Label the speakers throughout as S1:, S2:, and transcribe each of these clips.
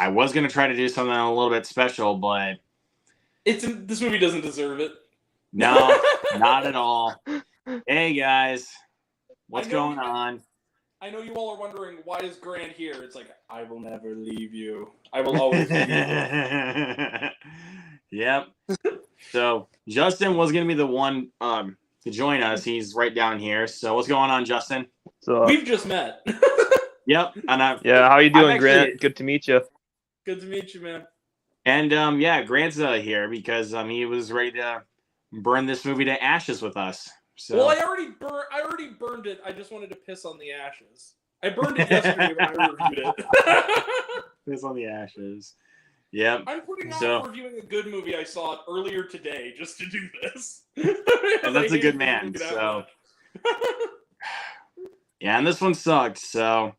S1: I was gonna try to do something a little bit special, but
S2: this movie doesn't deserve it.
S1: No, not at all. Hey guys, what's going on?
S2: I know you all are wondering, why is Grant here? It's like, I will never leave you. I will always be here.
S1: Yep. So Justin was gonna be the one to join us. He's right down here. So what's going on, Justin?
S2: We've just met.
S1: Yep. And
S3: how you doing, Grant? Good to meet you.
S2: Good to meet you, man.
S1: And Grant's here because he was ready to burn this movie to ashes with us. So.
S2: Well, I already burned it. I just wanted to piss on the ashes. I burned it yesterday when I reviewed it.
S1: Piss on the ashes. Yep.
S2: I'm putting off reviewing a good movie I saw earlier today just to do this.
S1: And that's a good man. So. Yeah, and this one sucked. So,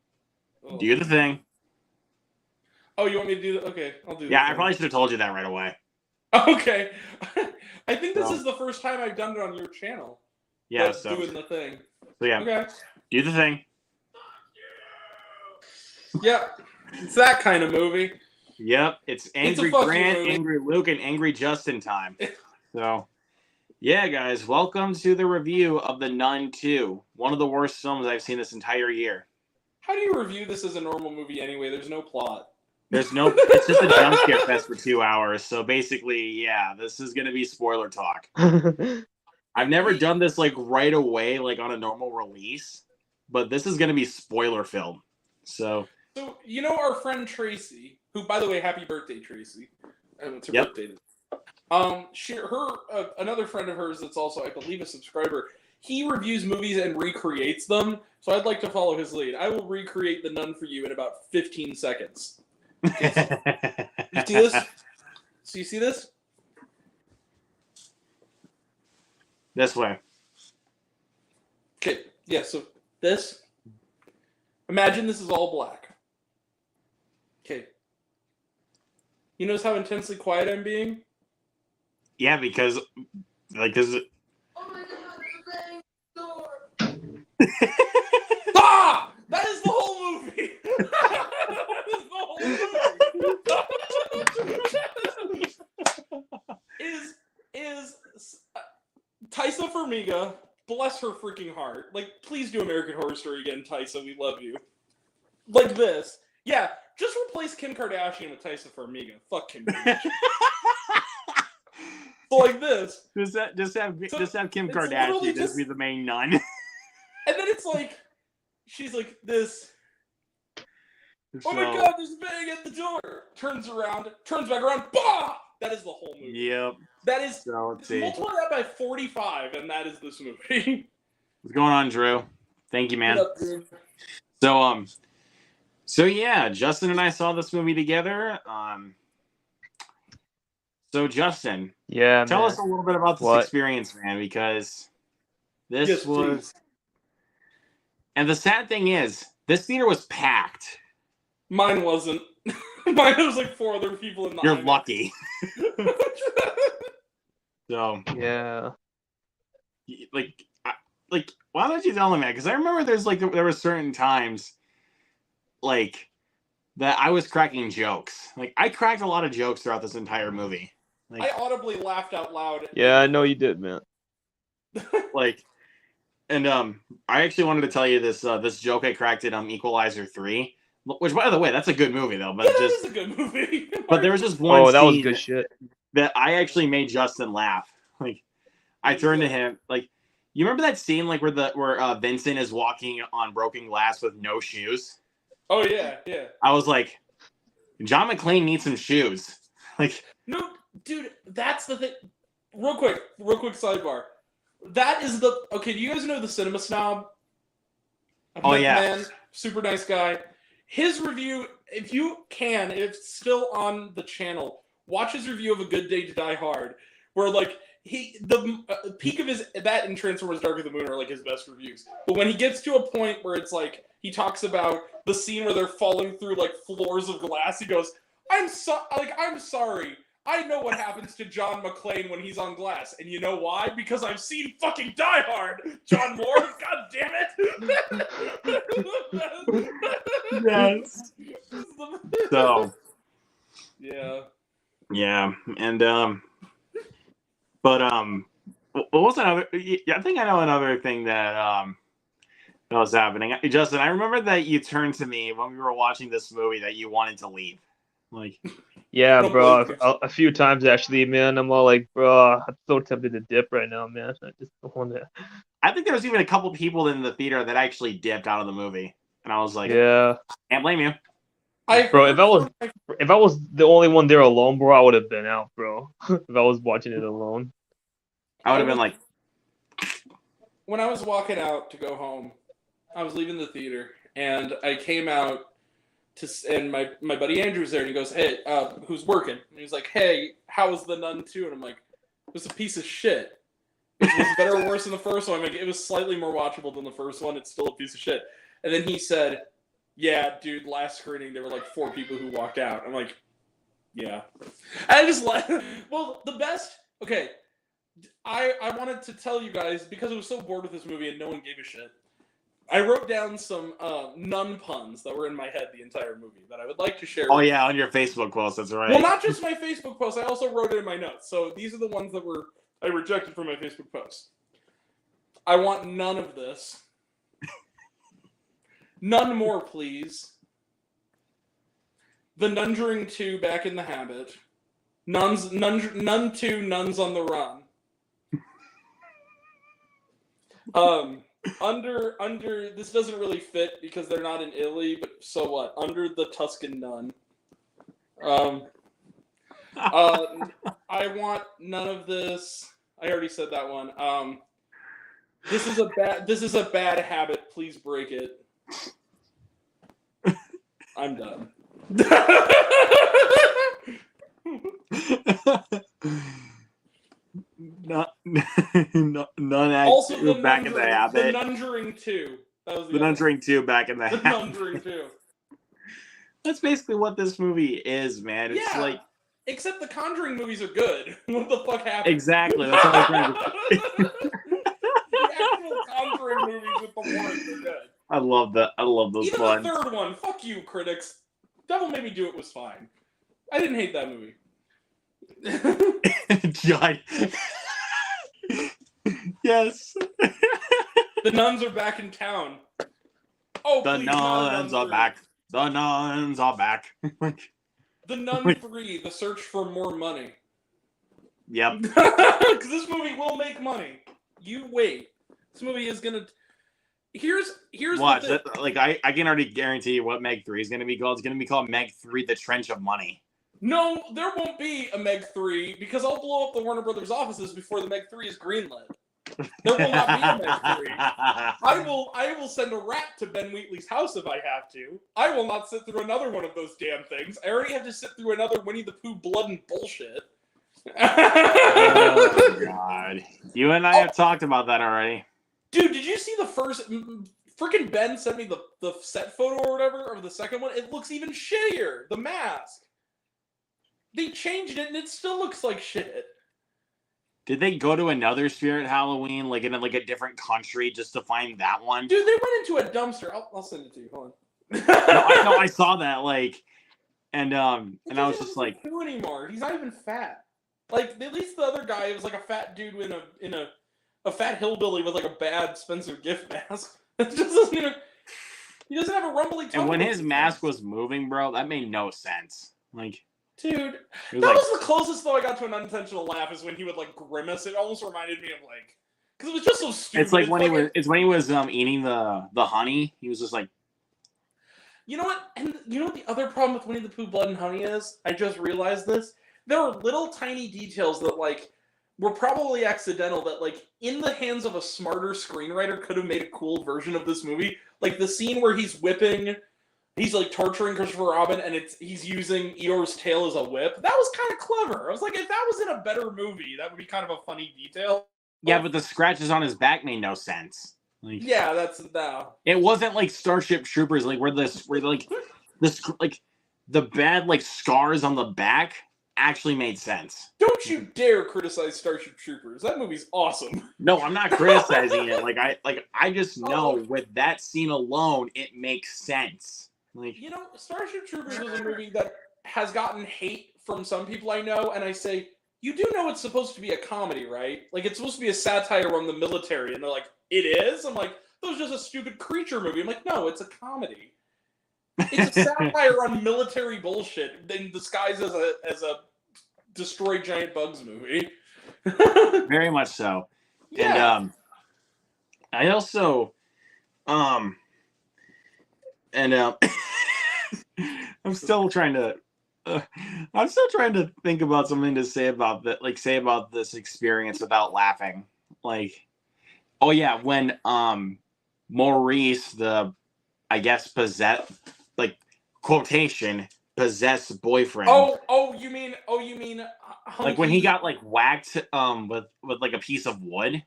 S1: do the thing.
S2: Oh, you want me to do that? Okay, I'll do that.
S1: Yeah, I probably should have told you that right away.
S2: Okay. I think this is the first time I've done it on your channel.
S1: Yeah,
S2: doing the thing.
S1: So yeah,
S2: okay.
S1: Do the thing.
S2: Yep, it's that kind of movie.
S1: Yep, it's Angry Grant, Angry Luke, and Angry Justin time. So, yeah, guys, welcome to the review of The Nun 2, one of the worst films I've seen this entire year.
S2: How do you review this as a normal movie anyway? There's no plot.
S1: It's just a jump scare fest for 2 hours. So basically, yeah, this is going to be spoiler talk. I've never done this right away, on a normal release, but this is going to be spoiler filled. So
S2: you know our friend Tracy, who, by the way, happy birthday, Tracy. It's her birthday today. Another friend of hers that's also, I believe, a subscriber. He reviews movies and recreates them. So I'd like to follow his lead. I will recreate The Nun for you in about 15 seconds. Okay, you see this? So you see this?
S1: This way.
S2: Okay, yeah, so this. Imagine this is all black. Okay. You notice how intensely quiet I'm being?
S1: Yeah, because, this is...
S2: Oh my God, the ah! That is the whole movie! That is the whole movie! is Taissa Farmiga, bless her freaking heart. Please do American Horror Story again, Taissa. We love you. Like this. Yeah, just replace Kim Kardashian with Taissa Farmiga. Fuck Kim Kardashian. So like this.
S1: Just have Kim Kardashian just be the main nun.
S2: And then it's she's like this. Oh my God, there's a bang at the door. Turns back around. Bah! That is the whole movie.
S1: Yep.
S2: That is, multiply that by 45, and that is this movie.
S1: What's going on, Drew? Thank you, man.
S2: What up, Drew?
S1: So yeah, Justin and I saw this movie together. So Justin, tell us a little bit about this experience, man, because this was... Please. And the sad thing is, this theater was packed.
S2: Mine wasn't. Mine was 4 other people in the
S1: You're lucky. So
S3: yeah,
S1: why don't you tell me, man? Because I remember there were certain times that I was cracking jokes. I cracked a lot of jokes throughout this entire movie.
S2: I audibly laughed out loud.
S3: Yeah, I know you did, man.
S1: And I actually wanted to tell you this joke I cracked in Equalizer 3. Which, by the way, that's a good movie, though. But
S2: that is a good movie.
S1: But there was just one
S3: scene that was
S1: good
S3: shit
S1: that I actually made Justin laugh. I turned to him, you remember that scene where Vincent is walking on broken glass with no shoes?
S2: Oh yeah, yeah.
S1: I was like, John McClane needs some shoes.
S2: No, dude, that's the thing. Real quick sidebar. That is okay. Do you guys know the Cinema Snob? Man, super nice guy. His review, if it's still on the channel, watch his review of A Good Day to Die Hard, where the peak of that and Transformers Dark of the Moon are his best reviews. But when he gets to a point where it's he talks about the scene where they're falling through floors of glass, he goes, I'm sorry. I know what happens to John McClane when he's on glass. And you know why? Because I've seen fucking Die Hard, John Moore. God damn it.
S1: Yes. So,
S2: Yeah.
S1: Yeah, and but what was another? Yeah, I think I know another thing that was happening. Justin, I remember that you turned to me when we were watching this movie that you wanted to leave. Like,
S3: yeah, bro, a few times actually, man. I'm all like, bro, I'm so tempted to dip right now, man. I just don't want to.
S1: I think there was even a couple people in the theater that actually dipped out of the movie, and I was like,
S3: yeah,
S1: can't blame you.
S3: Bro, if I was the only one there alone, bro, I would have been out, bro. If I was watching it alone,
S1: I would have been like,
S2: when I was walking out to go home, I was leaving the theater, and I came out and my buddy Andrew's there, and he goes, "Hey, who's working?" And he's like, "Hey, how was The Nun 2?" And I'm like, "It was a piece of shit. It was better or worse than the first one. Like, it was slightly more watchable than the first one. It's still a piece of shit." And then he said, "Yeah, dude, last screening there were like 4 people who walked out." I'm like, "Yeah." And I just like, well, the best. Okay, I wanted to tell you guys because I was so bored with this movie and no one gave a shit. I wrote down some nun puns that were in my head the entire movie that I would like to share.
S1: Oh yeah, on your Facebook post, that's right.
S2: Well, not just my Facebook post. I also wrote it in my notes. So these are the ones that I rejected from my Facebook post. I want none of this. None more, please. The Nunjuring 2 back in the habit. Nun 2 nuns on the run. Under this doesn't really fit because they're not in Italy, but so what? Under the Tuscan nun. I want none of this. I already said that one. This is a bad habit. Please break it. I'm done.
S1: None
S2: also
S1: back in the habit.
S2: The Nunjuring 2. That was
S1: the Nunjuring 2 back in the habit.
S2: Nunjuring 2.
S1: That's basically what this movie is, man. It's like,
S2: except the Conjuring movies are good. What the fuck happened?
S1: Exactly. That's what I'm trying to
S2: The actual Conjuring movies with the warrants are good.
S1: I love those
S2: Even
S1: puns.
S2: the third one, fuck you, critics. Devil Made Me Do It was fine. I didn't hate that movie.
S1: Yes.
S2: The nuns are back in town. Oh,
S1: the
S2: please,
S1: nuns are back. The nuns are back.
S2: The Nun 3, The Search for More Money.
S1: Yep.
S2: Because this movie will make money. You wait. This movie is gonna. Here's
S1: Watch that. Like I can already guarantee you what Meg 3 is gonna be called. It's gonna be called Meg 3: The Trench of Money.
S2: No, there won't be a Meg 3 because I'll blow up the Warner Brothers offices before the Meg 3 is greenlit. There will not be a Meg 3. I will send a rat to Ben Wheatley's house if I have to. I will not sit through another one of those damn things. I already have to sit through another Winnie the Pooh blood and bullshit.
S1: Oh God! You and I have talked about that already.
S2: Dude, did you see the first? Freaking Ben sent me the set photo or whatever of the second one. It looks even shittier. The mask. They changed it and it still looks like shit.
S1: Did they go to another Spirit Halloween, like in like a different country, just to find that one?
S2: Dude, they went into a dumpster. I'll send it to you. Hold on.
S1: No, I saw that. Like, and I was just like,
S2: cool anymore. He's not even fat. Like at least the other guy was like a fat dude in a fat hillbilly with like a bad Spencer Gift mask. It just doesn't even. He doesn't have a rumbly tongue.
S1: And when his mask was moving, bro, that made no sense. Like,
S2: dude, that
S1: like,
S2: was the closest though I got to an unintentional laugh is when he would like grimace. It almost reminded me of like, because it was just so stupid.
S1: It's like when he was eating the honey. He was just like,
S2: you know what? And you know what the other problem with Winnie the Pooh Blood and Honey is? I just realized this. There are little tiny details that like were probably accidental that like in the hands of a smarter screenwriter could have made a cool version of this movie. Like the scene where he's like torturing Christopher Robin and he's using Eeyore's tail as a whip. That was kind of clever. I was like, if that was in a better movie, that would be kind of a funny detail.
S1: yeah, but the scratches on his back made no sense. Like,
S2: yeah, that's no.
S1: It wasn't like Starship Troopers, like where the bad like scars on the back actually made sense.
S2: Don't you dare criticize Starship Troopers. That movie's awesome.
S1: No, I'm not criticizing it. I just know with that scene alone, it makes sense. Like,
S2: you know, Starship Troopers is a movie that has gotten hate from some people I know, and I say, you do know it's supposed to be a comedy, right? Like, it's supposed to be a satire on the military, and they're like, it is? I'm like, that was just a stupid creature movie. I'm like, no, it's a comedy. It's a satire on military bullshit in disguise as a destroy giant bugs movie.
S1: Very much so.
S2: Yeah.
S1: And I also I'm still trying to think about something to say about that, like say about this experience without laughing. Like, oh yeah, when Maurice, the I guess like quotation possessed boyfriend.
S2: You mean Hunky,
S1: like when he got like whacked with like a piece of wood.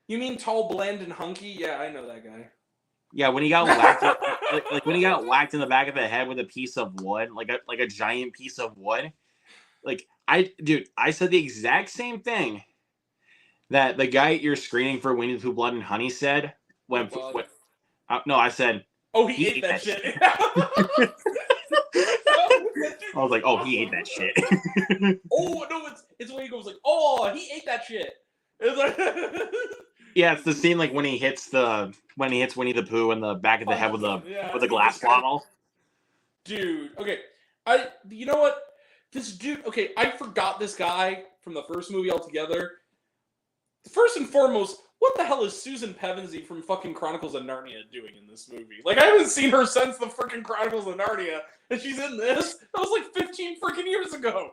S2: You mean tall, bland, and hunky? Yeah, I know that guy.
S1: Yeah, when he got whacked, like when he got whacked in the back of the head with a piece of wood, like a giant piece of wood. Like I said the exact same thing that the guy at your screening for Winnie the Pooh Blood and Honey said when no, I said,
S2: oh, he ate that shit.
S1: I was like, oh, he ate that shit.
S2: Oh no, it's when he goes like, oh, he ate that shit. It's like
S1: yeah, it's the scene like when he hits Winnie the Pooh in the back of the head with a glass bottle.
S2: Dude, okay, you know what? This dude, okay, I forgot this guy from the first movie altogether. First and foremost, what the hell is Susan Pevensey from fucking Chronicles of Narnia doing in this movie? Like, I haven't seen her since the freaking Chronicles of Narnia, and she's in this? That was like 15 freaking years ago!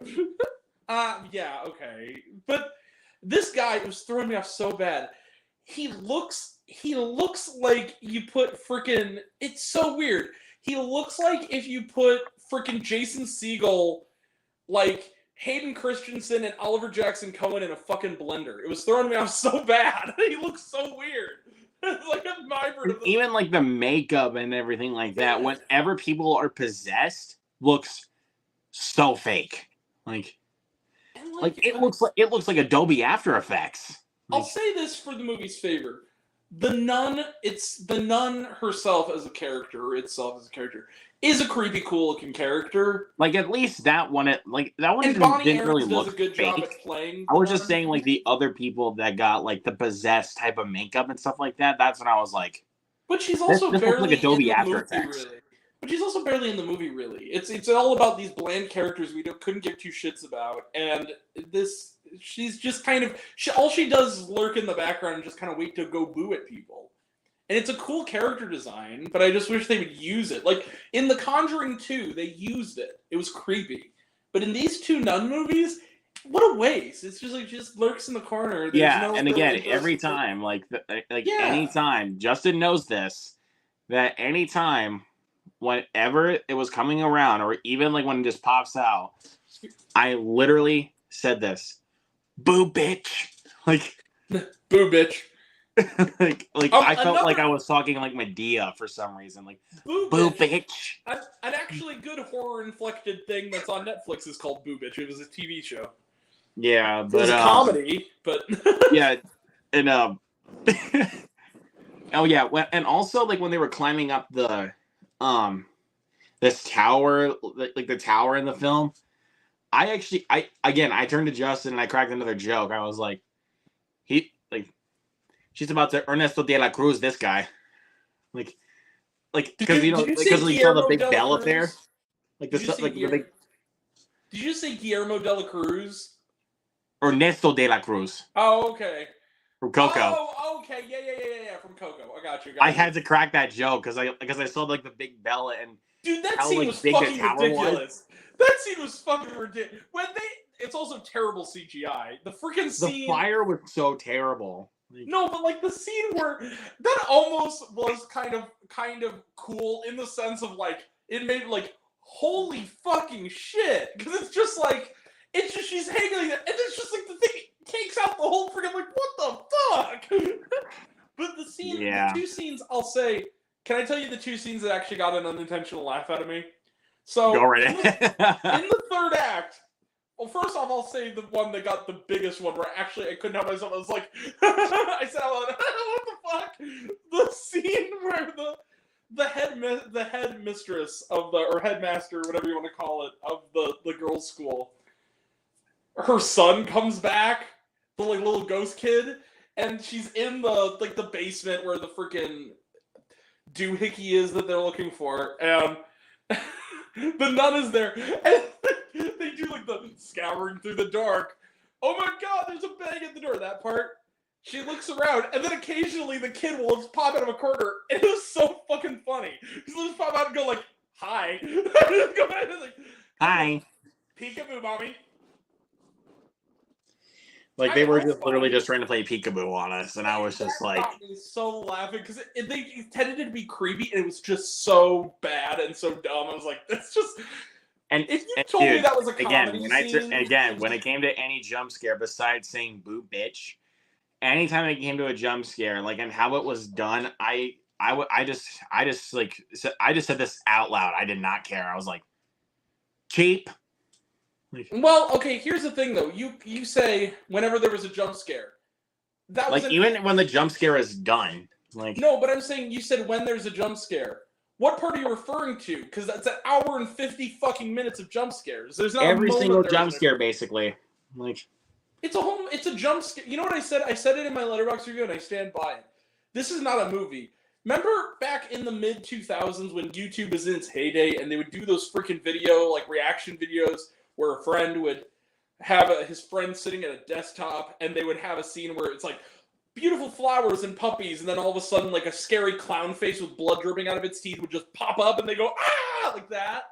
S2: Yeah, okay. But this guy was throwing me off so bad. He looks like you put freaking... It's so weird. He looks like if you put freaking Jason Segel, like... Hayden Christensen and Oliver Jackson Cohen in a fucking blender. It was throwing me off so bad. He looks so weird. It's like a hybrid of
S1: even like the makeup and everything like that. Whenever people are possessed, looks so fake. Like it looks like Adobe After Effects.
S2: I'll say this for the movie's favor. The nun herself as a character, is a creepy, cool-looking character.
S1: Like at least that one,
S2: and Bonnie didn't really look does a good job at playing.
S1: I was just saying, like the other people that got like the possessed type of makeup and stuff like that. That's when I was like,
S2: but she's also barely
S1: like Adobe
S2: in the
S1: After
S2: movie,
S1: Effects.
S2: really. But she's also barely in the movie, really. It's all about these bland characters we couldn't give two shits about, and this. She's just kind of... all she does is lurk in the background and just kind of wait to go boo at people. And it's a cool character design, but I just wish they would use it. Like, in The Conjuring 2, they used it. It was creepy. But in these two nun movies, what a waste. It's just like, she just lurks in the corner.
S1: There's and again, every time, anytime, Justin knows this, that anytime, whenever it was coming around, or even like when it just pops out, I literally said this. Boo bitch. Like
S2: boo bitch.
S1: I felt like I was talking like Medea for some reason. Like boo bitch.
S2: An actually good horror inflected thing that's on Netflix is called Boo Bitch. It was a TV show.
S1: Yeah, but
S2: it was a comedy, but
S1: yeah, and oh yeah, and also like when they were climbing up the this tower, like the tower in the film. I turned to Justin and I cracked another joke. I was like, she's about to Ernesto de la Cruz this guy, because you saw the big bell up there, like the big.
S2: Did you say Guillermo de la Cruz?
S1: Ernesto de la Cruz.
S2: Oh, okay.
S1: From Coco.
S2: Oh, okay, yeah. From Coco. I got you.
S1: I had to crack that joke because I saw like the big bell and.
S2: Dude, that scene was fucking ridiculous. That scene was fucking ridiculous. It's also terrible CGI. The freaking scene.
S1: The fire was so terrible.
S2: No, but like the scene where that almost was kind of cool in the sense of like it made like holy fucking shit, because it's just she's hanging like that, and it's just like the thing takes out the whole freaking like what the fuck. But the two scenes, I'll say. Can I tell you the two scenes that actually got an unintentional laugh out of me? So,
S1: go right
S2: in the third act, well, first off, I'll say the one that got the biggest one, where actually I couldn't help myself. I was like, I said out loud, what the fuck? The scene where the headmistress of or headmaster, whatever you want to call it, of the girls' school her son comes back, the like little ghost kid, and she's in the basement where the freaking doohickey is that they're looking for, and the nun is there, and they do like the scouring through the dark. Oh my god, there's a bang at the door. That part. She looks around, and then occasionally the kid will just pop out of a corner, and it was so fucking funny. He'll just pop out and go like, "Hi," go ahead and like,
S1: "Hi,
S2: peekaboo, mommy."
S1: Like they were just literally just trying to play peekaboo on us, and I was just like,
S2: got me so laughing because they intended to be creepy, and it was just so bad and so dumb. I was like, "That's just."
S1: And
S2: if you told me that was a comedy
S1: when it came to any jump scare besides saying "boo bitch," anytime it came to a jump scare, like and how it was done, I just said this out loud. I did not care. I was like, cheap.
S2: Well, okay. Here's the thing, though. You say whenever there was a jump scare, that was
S1: even when the jump scare is done. Like
S2: no, but I'm saying you said when there's a jump scare. What part are you referring to? Because that's an hour and 50 fucking minutes of jump scares. There's not
S1: every single jump scare, basically. Like
S2: it's a jump scare. You know what I said? I said it in my Letterboxd review, and I stand by it. This is not a movie. Remember back in the mid 2000s when YouTube was in its heyday, and they would do those freaking reaction videos where a friend would have his friend sitting at a desktop, and they would have a scene where it's like beautiful flowers and puppies, and then all of a sudden, like a scary clown face with blood dripping out of its teeth would just pop up, and they go, "Ah!" like that.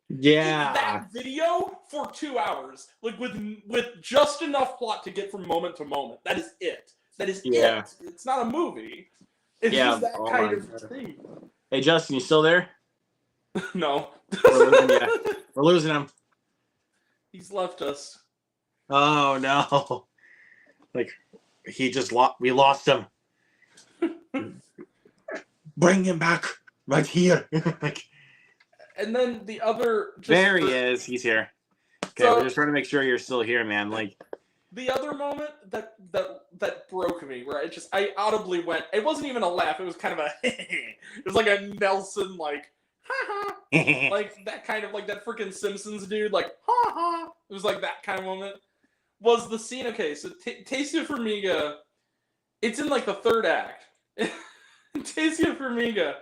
S1: Yeah.
S2: That video for 2 hours, like with just enough plot to get from moment to moment. That is it. That is it. It's not a movie. It's just that kind of thing.
S1: Hey, Justin, you still there?
S2: No.
S1: We're losing him.
S2: He's left us.
S1: Oh no! Like he just we lost him. Bring him back right here.
S2: And then the other.
S1: There he is. He's here. Okay, so, we're just trying to make sure you're still here, man. Like
S2: the other moment that broke me, where I audibly went. It wasn't even a laugh. It was kind of a. It was like a Nelson like. Like that kind of like that freaking Simpsons dude, like ha ha. It was like that kind of moment. Was the scene okay? So Tasia Farmiga, it's in like the third act. Tasia Farmiga,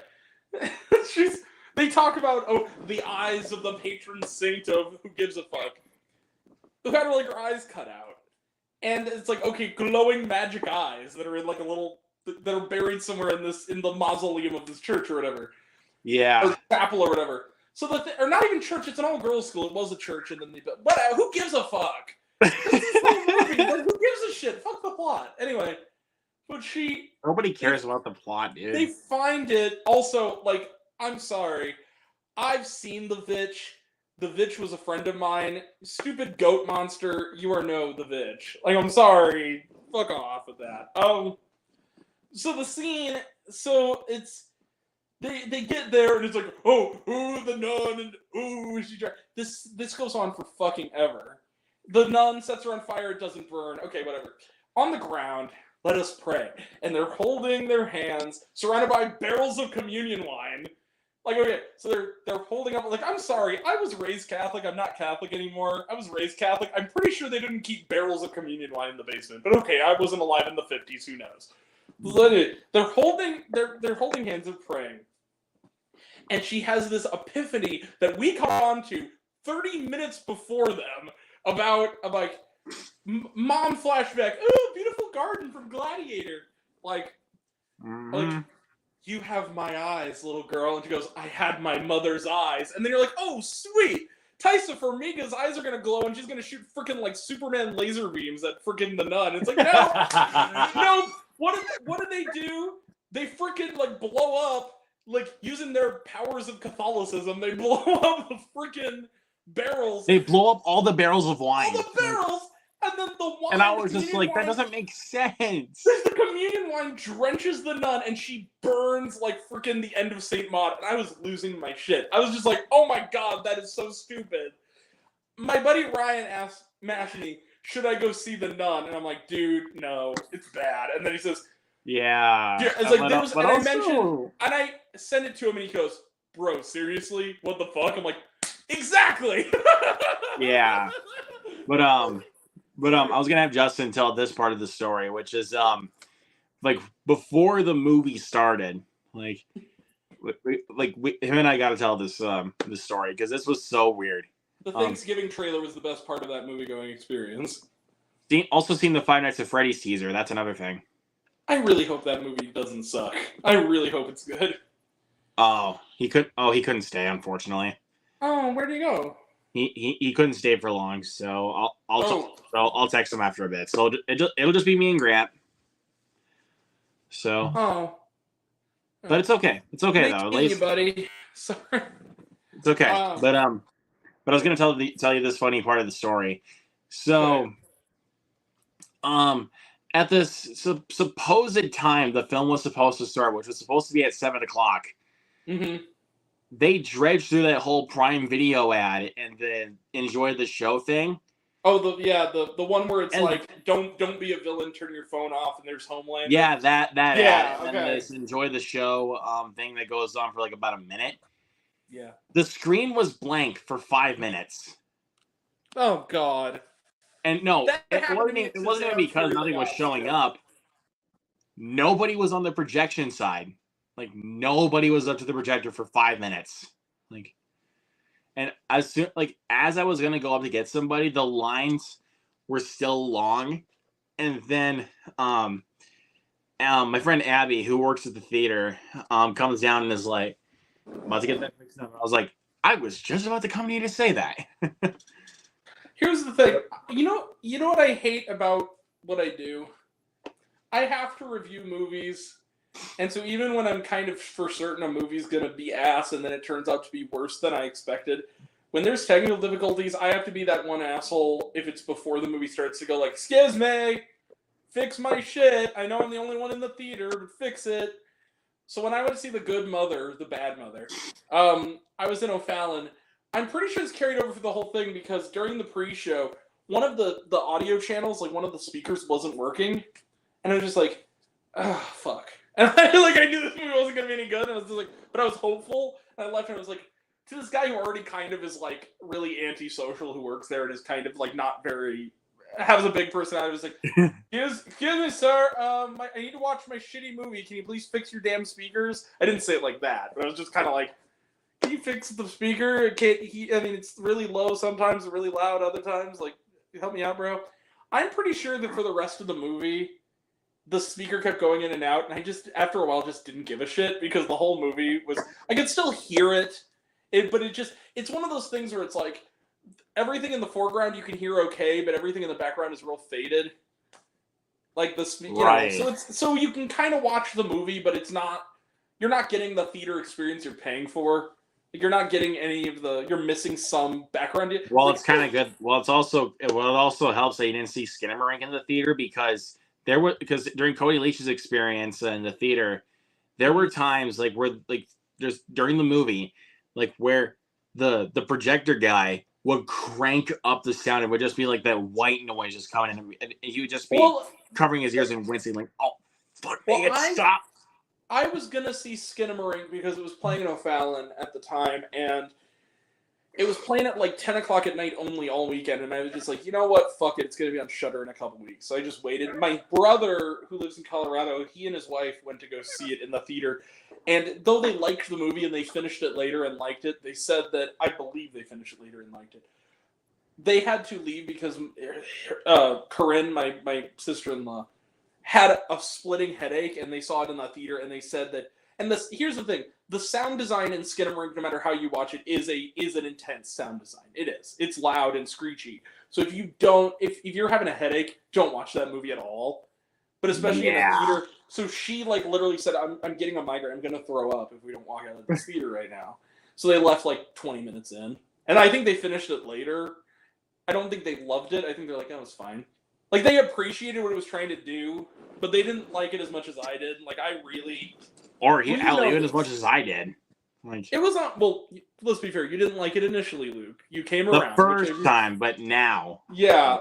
S2: they talk about the eyes of the patron saint of who gives a fuck, who had like her eyes cut out, and it's like okay, glowing magic eyes that are in like that are buried somewhere in the mausoleum of this church or whatever.
S1: Yeah.
S2: Or chapel or whatever. So or not even church, it's an all-girls school. It was a church, and then they built. Whatever, who gives a fuck? This is so movie. Like, who gives a shit? Fuck the plot. Anyway, but
S1: nobody cares about the plot, dude.
S2: They find it. Also, like, I'm sorry. I've seen The Vitch. The Vitch was a friend of mine. Stupid goat monster. You are no The Vitch. Like, I'm sorry. Fuck off with that. So the scene. So it's. They get there and it's like, oh, ooh, the nun, and ooh, is she trying? This goes on for fucking ever. The nun sets her on fire, it doesn't burn. Okay, whatever. On the ground, let us pray. And they're holding their hands, surrounded by barrels of communion wine. Like, okay, so they're holding up, like, I'm sorry, I was raised Catholic, I'm not Catholic anymore. I was raised Catholic. I'm pretty sure they didn't keep barrels of communion wine in the basement. But okay, I wasn't alive in the 50s, who knows? They're holding hands and praying. And she has this epiphany that we come on to 30 minutes before them about like mom flashback. Oh, beautiful garden from Gladiator. Like, you have my eyes, little girl. And she goes, I had my mother's eyes. And then you're like, oh, sweet. Taisa Farmiga's eyes are going to glow and she's going to shoot freaking like Superman laser beams at freaking the nun. It's like, no, no. What did they do? They freaking like blow up. Like, using their powers of Catholicism, they blow up the freaking barrels.
S1: They blow up all the barrels of wine.
S2: All the barrels! And then the wine...
S1: And I was just like, that doesn't make sense.
S2: The communion wine drenches the nun, and she burns, like, freaking the end of St. Maud. And I was losing my shit. I was just like, oh my god, that is so stupid. My buddy Ryan asked Mashini, should I go see the nun? And I'm like, dude, no, it's bad. And then he says...
S1: Yeah.
S2: It's like there was, and I mentioned, and I sent it to him, and he goes, "Bro, seriously? What the fuck?" I'm like, "Exactly."
S1: Yeah. But I was gonna have Justin tell this part of the story, which is like before the movie started, like him and I got to tell this this story because this was so weird.
S2: The Thanksgiving trailer was the best part of that movie going experience.
S1: Also seen the Five Nights at Freddy's teaser. That's another thing.
S2: I really hope that movie doesn't suck. I really hope it's good.
S1: Oh, he couldn't stay, unfortunately.
S2: Oh, where'd he go?
S1: He couldn't stay for long, so I'll text him after a bit. So it'll just be me and Grant. So. But it's okay. It's okay though. At least,
S2: buddy. Sorry.
S1: It's okay. But I was gonna tell you this funny part of the story. So, at this supposed time the film was supposed to start, which was supposed to be at 7:00, they dredged through that whole Prime Video ad and then enjoy the show thing.
S2: Oh, the one where it's like, don't be a villain, turn your phone off, and there's Homelander.
S1: Yeah, that ad.
S2: Okay.
S1: And then this enjoy the show thing that goes on for like about a minute.
S2: Yeah.
S1: The screen was blank for 5 minutes.
S2: Oh God.
S1: And no, it wasn't even because nothing was showing up. Nobody was on the projection side. Like nobody was up to the projector for 5 minutes. Like. And as I was gonna go up to get somebody, the lines were still long. And then my friend Abby, who works at the theater, comes down and is like, I'm about to get that fixed up. I was like, I was just about to come to you to say that.
S2: Here's the thing. You know what I hate about what I do? I have to review movies. And so even when I'm kind of for certain a movie's going to be ass and then it turns out to be worse than I expected, when there's technical difficulties, I have to be that one asshole if it's before the movie starts to go like, excuse me, fix my shit. I know I'm the only one in the theater, but fix it. So when I went to see The Good Mother, The Bad Mother, I was in O'Fallon. I'm pretty sure it's carried over for the whole thing because during the pre-show, one of the audio channels, like one of the speakers wasn't working. And I was just like, oh, fuck. And I knew this movie wasn't going to be any good. And I was just like, but I was hopeful. And I left and I was like, to this guy who already kind of is like really antisocial who works there and is kind of like not very, has a big personality. I was like, excuse me, sir. I need to watch my shitty movie. Can you please fix your damn speakers? I didn't say it like that, but I was just kind of like, can you fix the speaker? It's really low sometimes and really loud other times. Like, help me out, bro. I'm pretty sure that for the rest of the movie, the speaker kept going in and out, and I just, after a while, just didn't give a shit because the whole movie was, I could still hear it, but it's one of those things where it's like, everything in the foreground you can hear okay, but everything in the background is real faded. Like so you can kind of watch the movie, but you're not getting the theater experience you're paying for. Like you're not getting you're missing some background.
S1: Well, it's kind of good. Well, it also helps that you didn't see Skinamarink in the theater because during Cody Leach's experience in the theater, there were times like where like just during the movie, like where the projector guy would crank up the sound. It would just be like that white noise just coming in, and he would just be covering his ears and wincing like, "Oh, fuck me, stop!"
S2: I was gonna see Skinamarink because it was playing in O'Fallon at the time, and it was playing at like 10 o'clock at night only all weekend, and I was just like, you know what, fuck it, it's gonna be on Shudder in a couple weeks. So I just waited. My brother, who lives in Colorado, he and his wife went to go see it in the theater, and though they liked the movie and they finished it later and liked it, they said that, I believe they finished it later and liked it, they had to leave because Corinne, my sister-in-law, had a splitting headache, and they saw it in the theater, and they said that, and here's the thing, the sound design in Skinamarink, no matter how you watch it, is an intense sound design. It is. It's loud and screechy. So if you're having a headache, don't watch that movie at all. But especially in a theater. So she like literally said, I'm getting a migraine. I'm going to throw up if we don't walk out of this theater right now. So they left like 20 minutes in. And I think they finished it later. I don't think they loved it. I think they're like, that was fine. Like they appreciated what it was trying to do, but they didn't like it as much as I did. Like I really...
S1: even as much as I did. Like
S2: it was not. Well, let's be fair. You didn't like it initially, Luke. You came around
S1: the first time, but now.
S2: Yeah.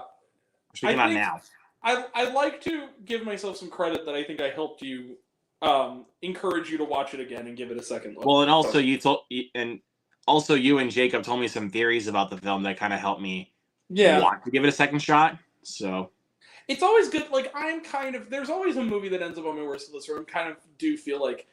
S1: Speaking on now.
S2: I like to give myself some credit that I think I helped you encourage you to watch it again and give it a second look.
S1: Well, and also you and Jacob told me some theories about the film that kind of helped me want to give it a second shot. So
S2: it's always good. Like, there's always a movie that ends up on my worst list where I kind of do feel like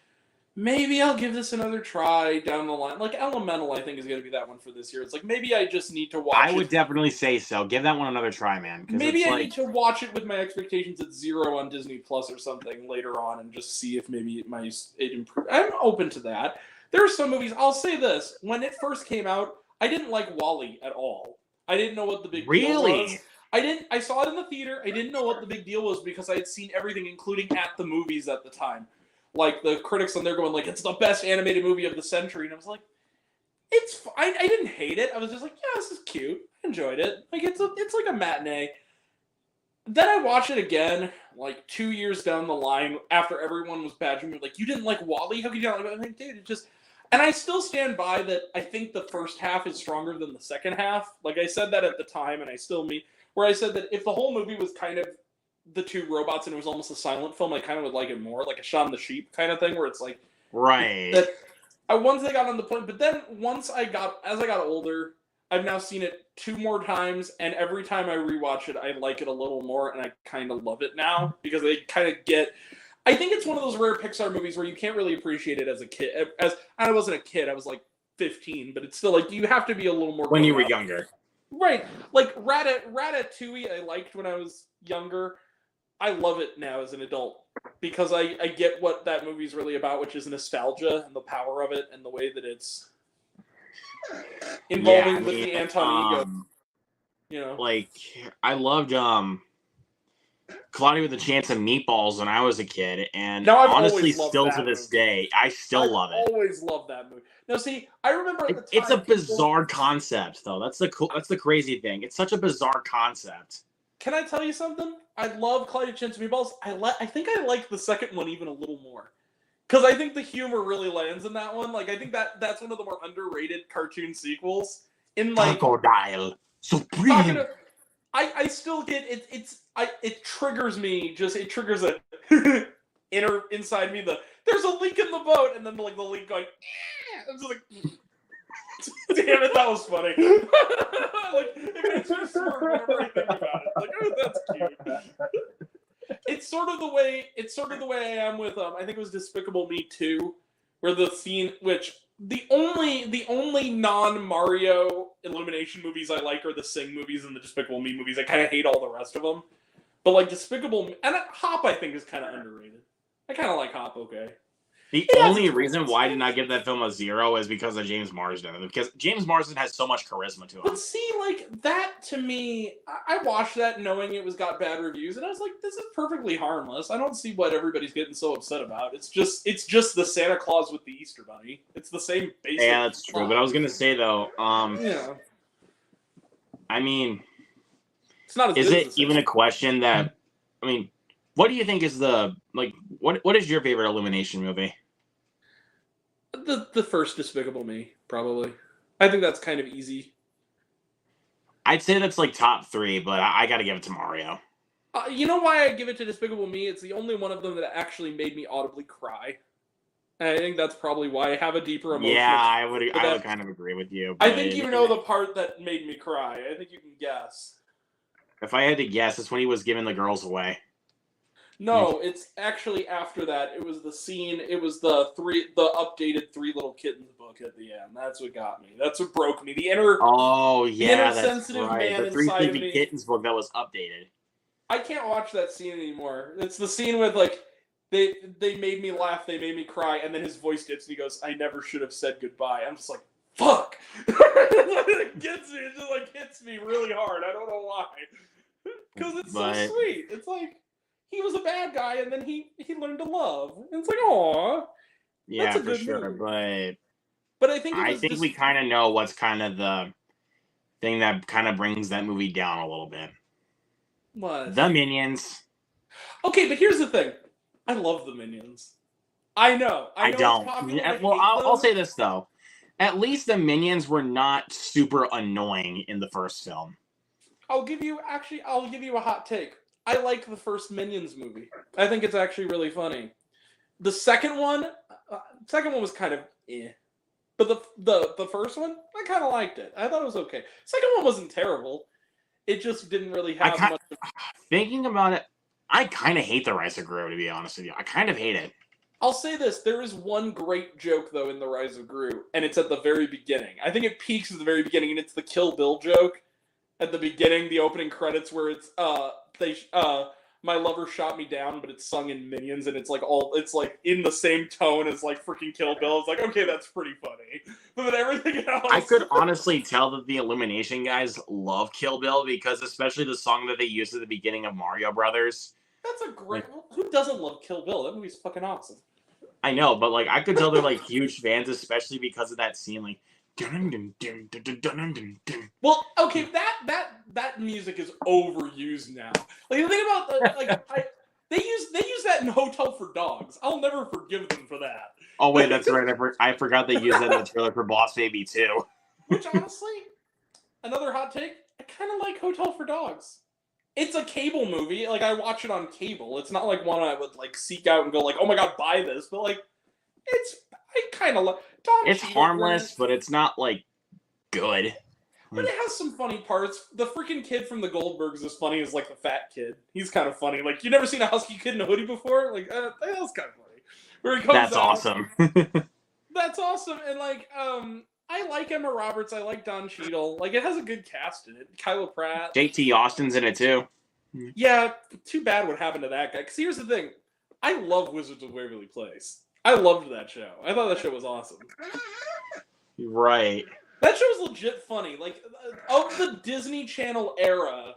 S2: maybe I'll give this another try down the line. Like, Elemental, I think, is going to be that one for this year. It's like, maybe I just need to watch it.
S1: I would definitely say so. Give that one another try, man.
S2: Maybe I need to watch it with my expectations at 0 on Disney Plus or something later on and just see if maybe it improves. I'm open to that. There are some movies, I'll say this. When it first came out, I didn't like WALL-E at all. I didn't know what the big deal was. I saw it in the theater. I didn't know what the big deal was because I had seen everything, including at the movies at the time. Like, the critics on there going, like, it's the best animated movie of the century. And I was like, it's fine. I didn't hate it. I was just like, yeah, this is cute. I enjoyed it. Like, it's like a matinee. Then I watched it again, like, 2 years down the line after everyone was badgering me, like, you didn't like WALL-E? How could you not like it? I'm like, dude, it just... And I still stand by that I think the first half is stronger than the second half. Like, I said that at the time, and I still mean... Where I said that if the whole movie was kind of the two robots and it was almost a silent film, I kind of would like it more, like a Shaun the Sheep kind of thing, where it's like...
S1: Right.
S2: That once I got on the point, but then as I got older, I've now seen it 2 more times, and every time I rewatch it, I like it a little more, and I kind of love it now, because I kind of get... I think it's one of those rare Pixar movies where you can't really appreciate it as a kid. I wasn't a kid, I was like 15, but it's still like, you have to be a little more...
S1: When you were younger.
S2: Right. Like, Ratatouille I liked when I was younger. I love it now as an adult, because I get what that movie's really about, which is nostalgia and the power of it and the way that it's involving with the Anton ego. You know? Like,
S1: I loved Cloudy with a Chance of Meatballs when I was a kid, and honestly, still to this day, I still love it.
S2: I always loved that movie. Now, see, I remember at the time...
S1: It's a bizarre concept, though. That's the crazy thing. It's such a bizarre concept.
S2: Can I tell you something? I love Cloudy with a Chance of Meatballs. I think I like the second one even a little more. Because I think the humor really lands in that one. Like, I think that's one of the more underrated cartoon sequels. In, like...
S1: Crocodile Supreme!
S2: I still get it. It triggers me. It triggers a inside me. There's a leak in the boat, and then like the leak going. I'm just like, damn it, that was funny. Like, it makes me smirk whenever I think about it. Like, oh, that's cute. It's sort of the way I am with I think it was Despicable Me 2, where the scene which. The only non-Mario Illumination movies I like are the Sing movies and the Despicable Me movies. I kind of hate all the rest of them. But, like, Despicable Me... And Hop, I think, is kind of underrated. I kind of like Hop, okay.
S1: The only reason why I did not give that film a 0 is because of James Marsden. Because James Marsden has so much charisma to him.
S2: But see, like, that to me... I watched that knowing it got bad reviews, and I was like, this is perfectly harmless. I don't see what everybody's getting so upset about. It's just the Santa Claus with the Easter Bunny. It's the same basic...
S1: Yeah, that's true. But I was going to say, though...
S2: yeah.
S1: I mean...
S2: It's not as
S1: is it even a question that... I mean, what do you think is the... Like, what is your favorite Illumination movie?
S2: The first Despicable Me, probably. I think that's kind of easy.
S1: I'd say that's like top 3, but I got to give it to Mario.
S2: You know why I give it to Despicable Me? It's the only one of them that actually made me audibly cry. And I think that's probably why I have a deeper emotion.
S1: Yeah, I would kind of agree with you.
S2: I think you know the part that made me cry. I think you can guess.
S1: If I had to guess, it's when he was giving the girls away.
S2: No, it's actually after that. It was the scene. It was the updated Three Little Kittens book at the end. That's what got me. That's what broke me. The inner sensitive man
S1: the Three
S2: inside of
S1: Sleepy
S2: me.
S1: Kittens book that was updated.
S2: I can't watch that scene anymore. It's the scene with like they made me laugh, they made me cry, and then his voice dips and he goes, "I never should have said goodbye." I'm just like, fuck. It gets me. It just like hits me really hard. I don't know why. Because it's so sweet. It's like. He was a bad guy, and then he learned to love. And it's like, aw.
S1: Yeah, that's a good movie.
S2: But I think
S1: we kind of know what's kind of the thing that kind of brings that movie down a little bit.
S2: What?
S1: The Minions.
S2: Okay, but here's the thing. I love the Minions. I know.
S1: I don't. Well, I'll say this though. At least the Minions were not super annoying in the first film.
S2: I'll give you a hot take. I like the first Minions movie. I think it's actually really funny. The second one was kind of but the first one, I kind of liked it. I thought it was okay. Second one wasn't terrible. It just didn't really have much.
S1: Thinking about it, I kind of hate the Rise of Gru, to be honest with you. I kind of hate it.
S2: I'll say this: there is one great joke though in the Rise of Gru, and it's at the very beginning. I think it peaks at the very beginning, and it's the Kill Bill joke at the beginning, the opening credits, where it's my lover shot me down, but it's sung in Minions, and it's like in the same tone as like freaking Kill Bill. It's like, okay, that's pretty funny, but then everything else.
S1: I could honestly tell that the Illumination guys love Kill Bill because especially the song that they used at the beginning of Mario Brothers.
S2: That's a great. Who doesn't love Kill Bill? That movie's fucking awesome.
S1: I know, but like I could tell they're like huge fans, especially because of that scene, like.
S2: Well, okay, that music is overused now. Like the thing about they use that in Hotel for Dogs. I'll never forgive them for that.
S1: Oh wait, that's right. I forgot they used that in the trailer for Boss Baby too.
S2: Which honestly, another hot take. I kind of like Hotel for Dogs. It's a cable movie. Like I watch it on cable. It's not like one I would like seek out and go like, oh my god, buy this. But like, I kind of like.
S1: It's harmless, but it's not like good.
S2: But it has some funny parts. The freaking kid from the Goldbergs is funny as like the fat kid. He's kind of funny. Like you never seen a husky kid in a hoodie before? Like that was kind of funny. Where he comes
S1: That's
S2: out,
S1: awesome.
S2: That's awesome. And like I like Emma Roberts. I like Don Cheadle. Like it has a good cast in it. Kyla Pratt.
S1: JT Austin's in it too.
S2: Yeah, too bad what happened to that guy. Because here's the thing. I love Wizards of Waverly Place. I loved that show. I thought that show was awesome.
S1: Right.
S2: That show was legit funny. Like, of the Disney Channel era,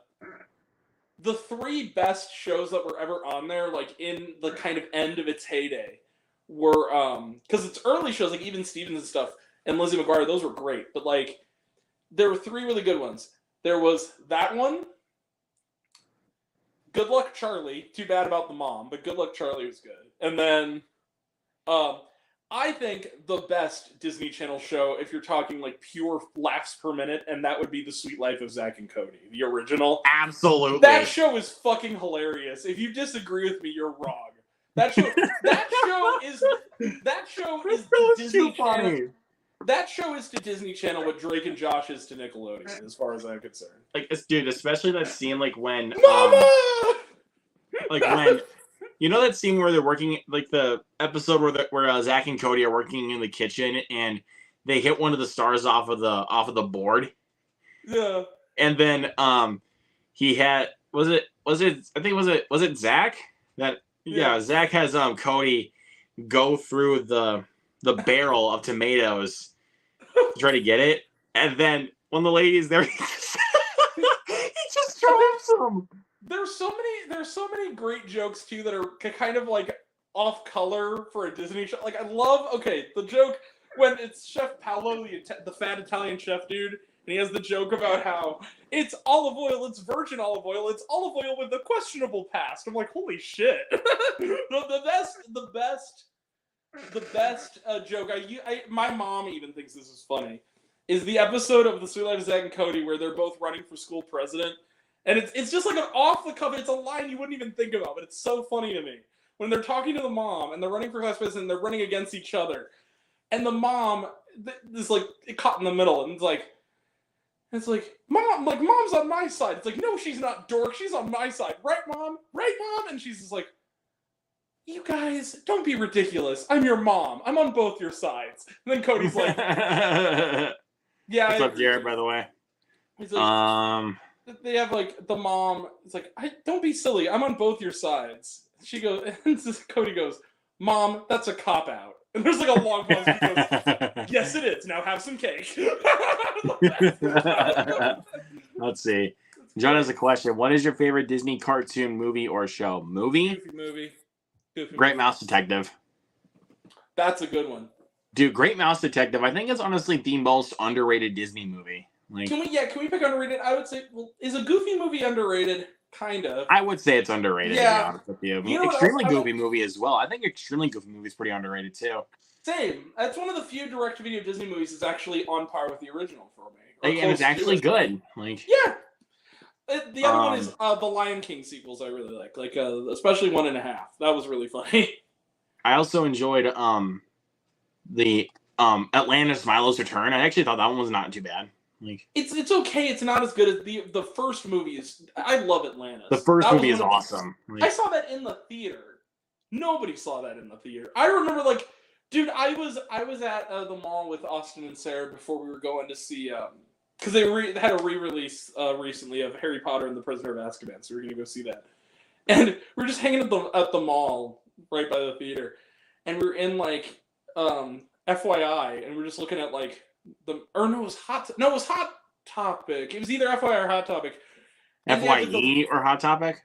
S2: the 3 best shows that were ever on there, like, in the kind of end of its heyday, were, because it's early shows, like, even Stevens and stuff, and Lizzie McGuire, those were great. But, like, there were 3 really good ones. There was that one, Good Luck Charlie, too bad about the mom, but Good Luck Charlie was good. And then... I think the best Disney Channel show, if you're talking like pure laughs per minute, and that would be The Sweet Life of Zack and Cody, the original.
S1: Absolutely.
S2: That show is fucking hilarious. If you disagree with me, you're wrong. That show is to Disney Channel. That show is to Disney Channel what Drake and Josh is to Nickelodeon, as far as I'm concerned.
S1: Like, dude, especially that scene, like when,
S2: Mama!
S1: like when. You know that scene where they're working, like the episode where Zach and Cody are working in the kitchen and they hit one of the stars off of the board.
S2: Yeah.
S1: And then he had was it Zach that Zach has Cody go through the barrel of tomatoes to try to get it, and then when the lady's there, he just drops them.
S2: There's so many great jokes too that are kind of like off color for a Disney show. Like I love the joke when it's Chef Paolo, the fat Italian chef dude, and he has the joke about how it's olive oil, it's virgin olive oil, it's olive oil with a questionable past. I'm like, holy shit! the best joke. My mom even thinks this is funny. Is the episode of The Sweet Life of Zack and Cody where they're both running for school president. And it's just like an off the cuff. It's a line you wouldn't even think about, but it's so funny to me when they're talking to the mom and they're running for class president. And they're running against each other, and the mom is like caught in the middle, and it's like mom's on my side. It's like no, she's not, dork. She's on my side, right, mom? Right, mom? And she's just like, you guys, don't be ridiculous. I'm your mom. I'm on both your sides. And then Cody's like, yeah.
S1: What's up, Jared? By the way,
S2: he's like, they have like the mom. It's like, don't be silly. I'm on both your sides. She goes, and Cody goes, Mom, that's a cop out. And there's like a long pause. He goes, yes, it is. Now have some cake.
S1: Let's see. John has a question. What is your favorite Disney cartoon movie or show? Movie?
S2: Goofy
S1: Great Mouse Detective.
S2: That's a good one.
S1: Dude, Great Mouse Detective. I think it's honestly the most underrated Disney movie. Like,
S2: can we pick underrated? I would say, is a Goofy movie underrated? Kind of.
S1: I would say it's underrated,
S2: yeah.
S1: To be honest with you. You know Extremely Goofy movie as well. I think Extremely Goofy movie is pretty underrated too.
S2: Same. That's one of the few direct-to-video Disney movies that's actually on par with the original for me.
S1: And it's actually good. Like,
S2: yeah. The other one is the Lion King sequels. I really like especially 1.5. That was really funny.
S1: I also enjoyed the Atlantis Milo's Return. I actually thought that one was not too bad. Like,
S2: it's okay. It's not as good as the first movie is. I love Atlantis.
S1: the first
S2: That
S1: movie
S2: was
S1: is
S2: one of-
S1: awesome.
S2: I
S1: Like,
S2: saw that in the theater. Nobody saw that in the theater. I remember, like, dude, I was at the mall with Austin and Sarah before we were going to see because they had a re-release recently of Harry Potter and the Prisoner of Azkaban, so we are gonna go see that. And we are just hanging at the mall right by the theater, and we are in like FYI, and we're just looking at like it was Hot Topic. It was either FYI or Hot Topic. And
S1: FYE or Hot Topic?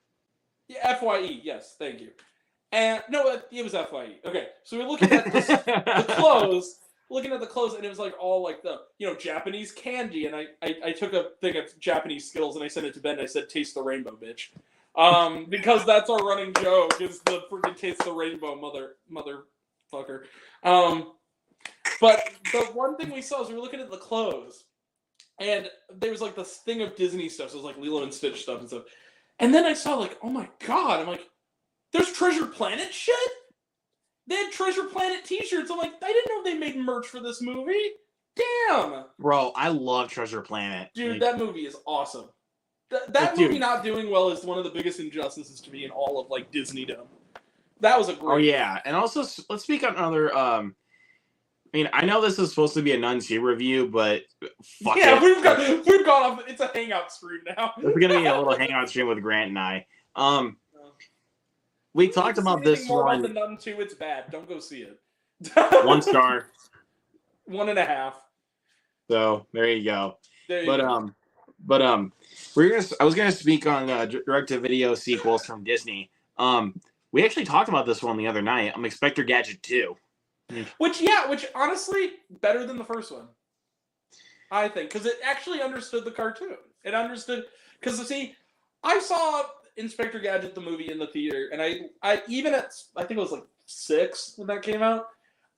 S2: Yeah, FYE. Yes, thank you. And no, it was FYE. Okay, so we're looking at the clothes, and it was like all like the Japanese candy, and I took a thing of Japanese Skittles and I sent it to Ben. And I said, "Taste the rainbow, bitch," because that's our running joke is the freaking taste the rainbow, motherfucker. But the one thing we saw is we were looking at the clothes, and there was like this thing of Disney stuff, so it was like Lilo and Stitch stuff and stuff. And then I saw like, oh my god, I'm like, there's Treasure Planet shit? They had Treasure Planet t-shirts. I'm like, I didn't know they made merch for this movie. Damn.
S1: Bro, I love Treasure Planet.
S2: Dude,
S1: like,
S2: that movie is awesome. That movie not doing well is one of the biggest injustices to me in all of like Disneydom. That was a great.
S1: Oh yeah, and also let's speak on another. I mean, I know this is supposed to be a Nun 2 review, but fuck it.
S2: We've gone off. It's a hangout stream now.
S1: It's gonna be a little hangout stream with Grant and I. We talked about this
S2: more
S1: one.
S2: about the Nun 2. It's bad. Don't go see it.
S1: 1 star.
S2: 1.5.
S1: So there you go.
S2: There you go.
S1: I was gonna speak on direct-to-video sequels from Disney. We actually talked about this one the other night. Inspector Gadget 2.
S2: Which honestly better than the first one. I think because it actually understood the cartoon. It understood because see, I saw Inspector Gadget the movie in the theater, and I even at I think it was like 6 when that came out.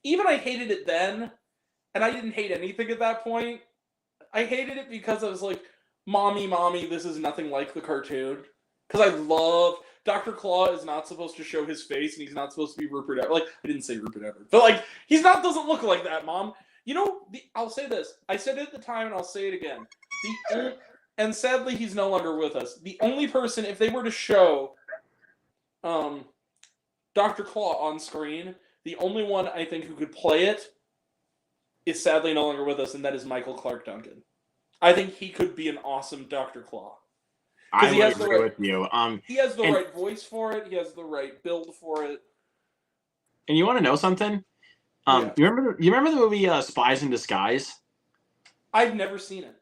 S2: Even I hated it then, and I didn't hate anything at that point. I hated it because I was like, mommy, this is nothing like the cartoon. Because I love Dr. Claw is not supposed to show his face, and he's not supposed to be Rupert Everett. Like, I didn't say Rupert Everett, but like, doesn't look like that, Mom. You know, I'll say this. I said it at the time, and I'll say it again. And sadly, he's no longer with us. The only person, if they were to show Dr. Claw on screen, the only one I think who could play it is sadly no longer with us, and that is Michael Clark Duncan. I think he could be an awesome Dr. Claw.
S1: I would agree with you.
S2: He has the right voice for it. He has the right build for it.
S1: And you want to know something?
S2: Yeah.
S1: You remember the movie Spies in Disguise?
S2: I've never seen it.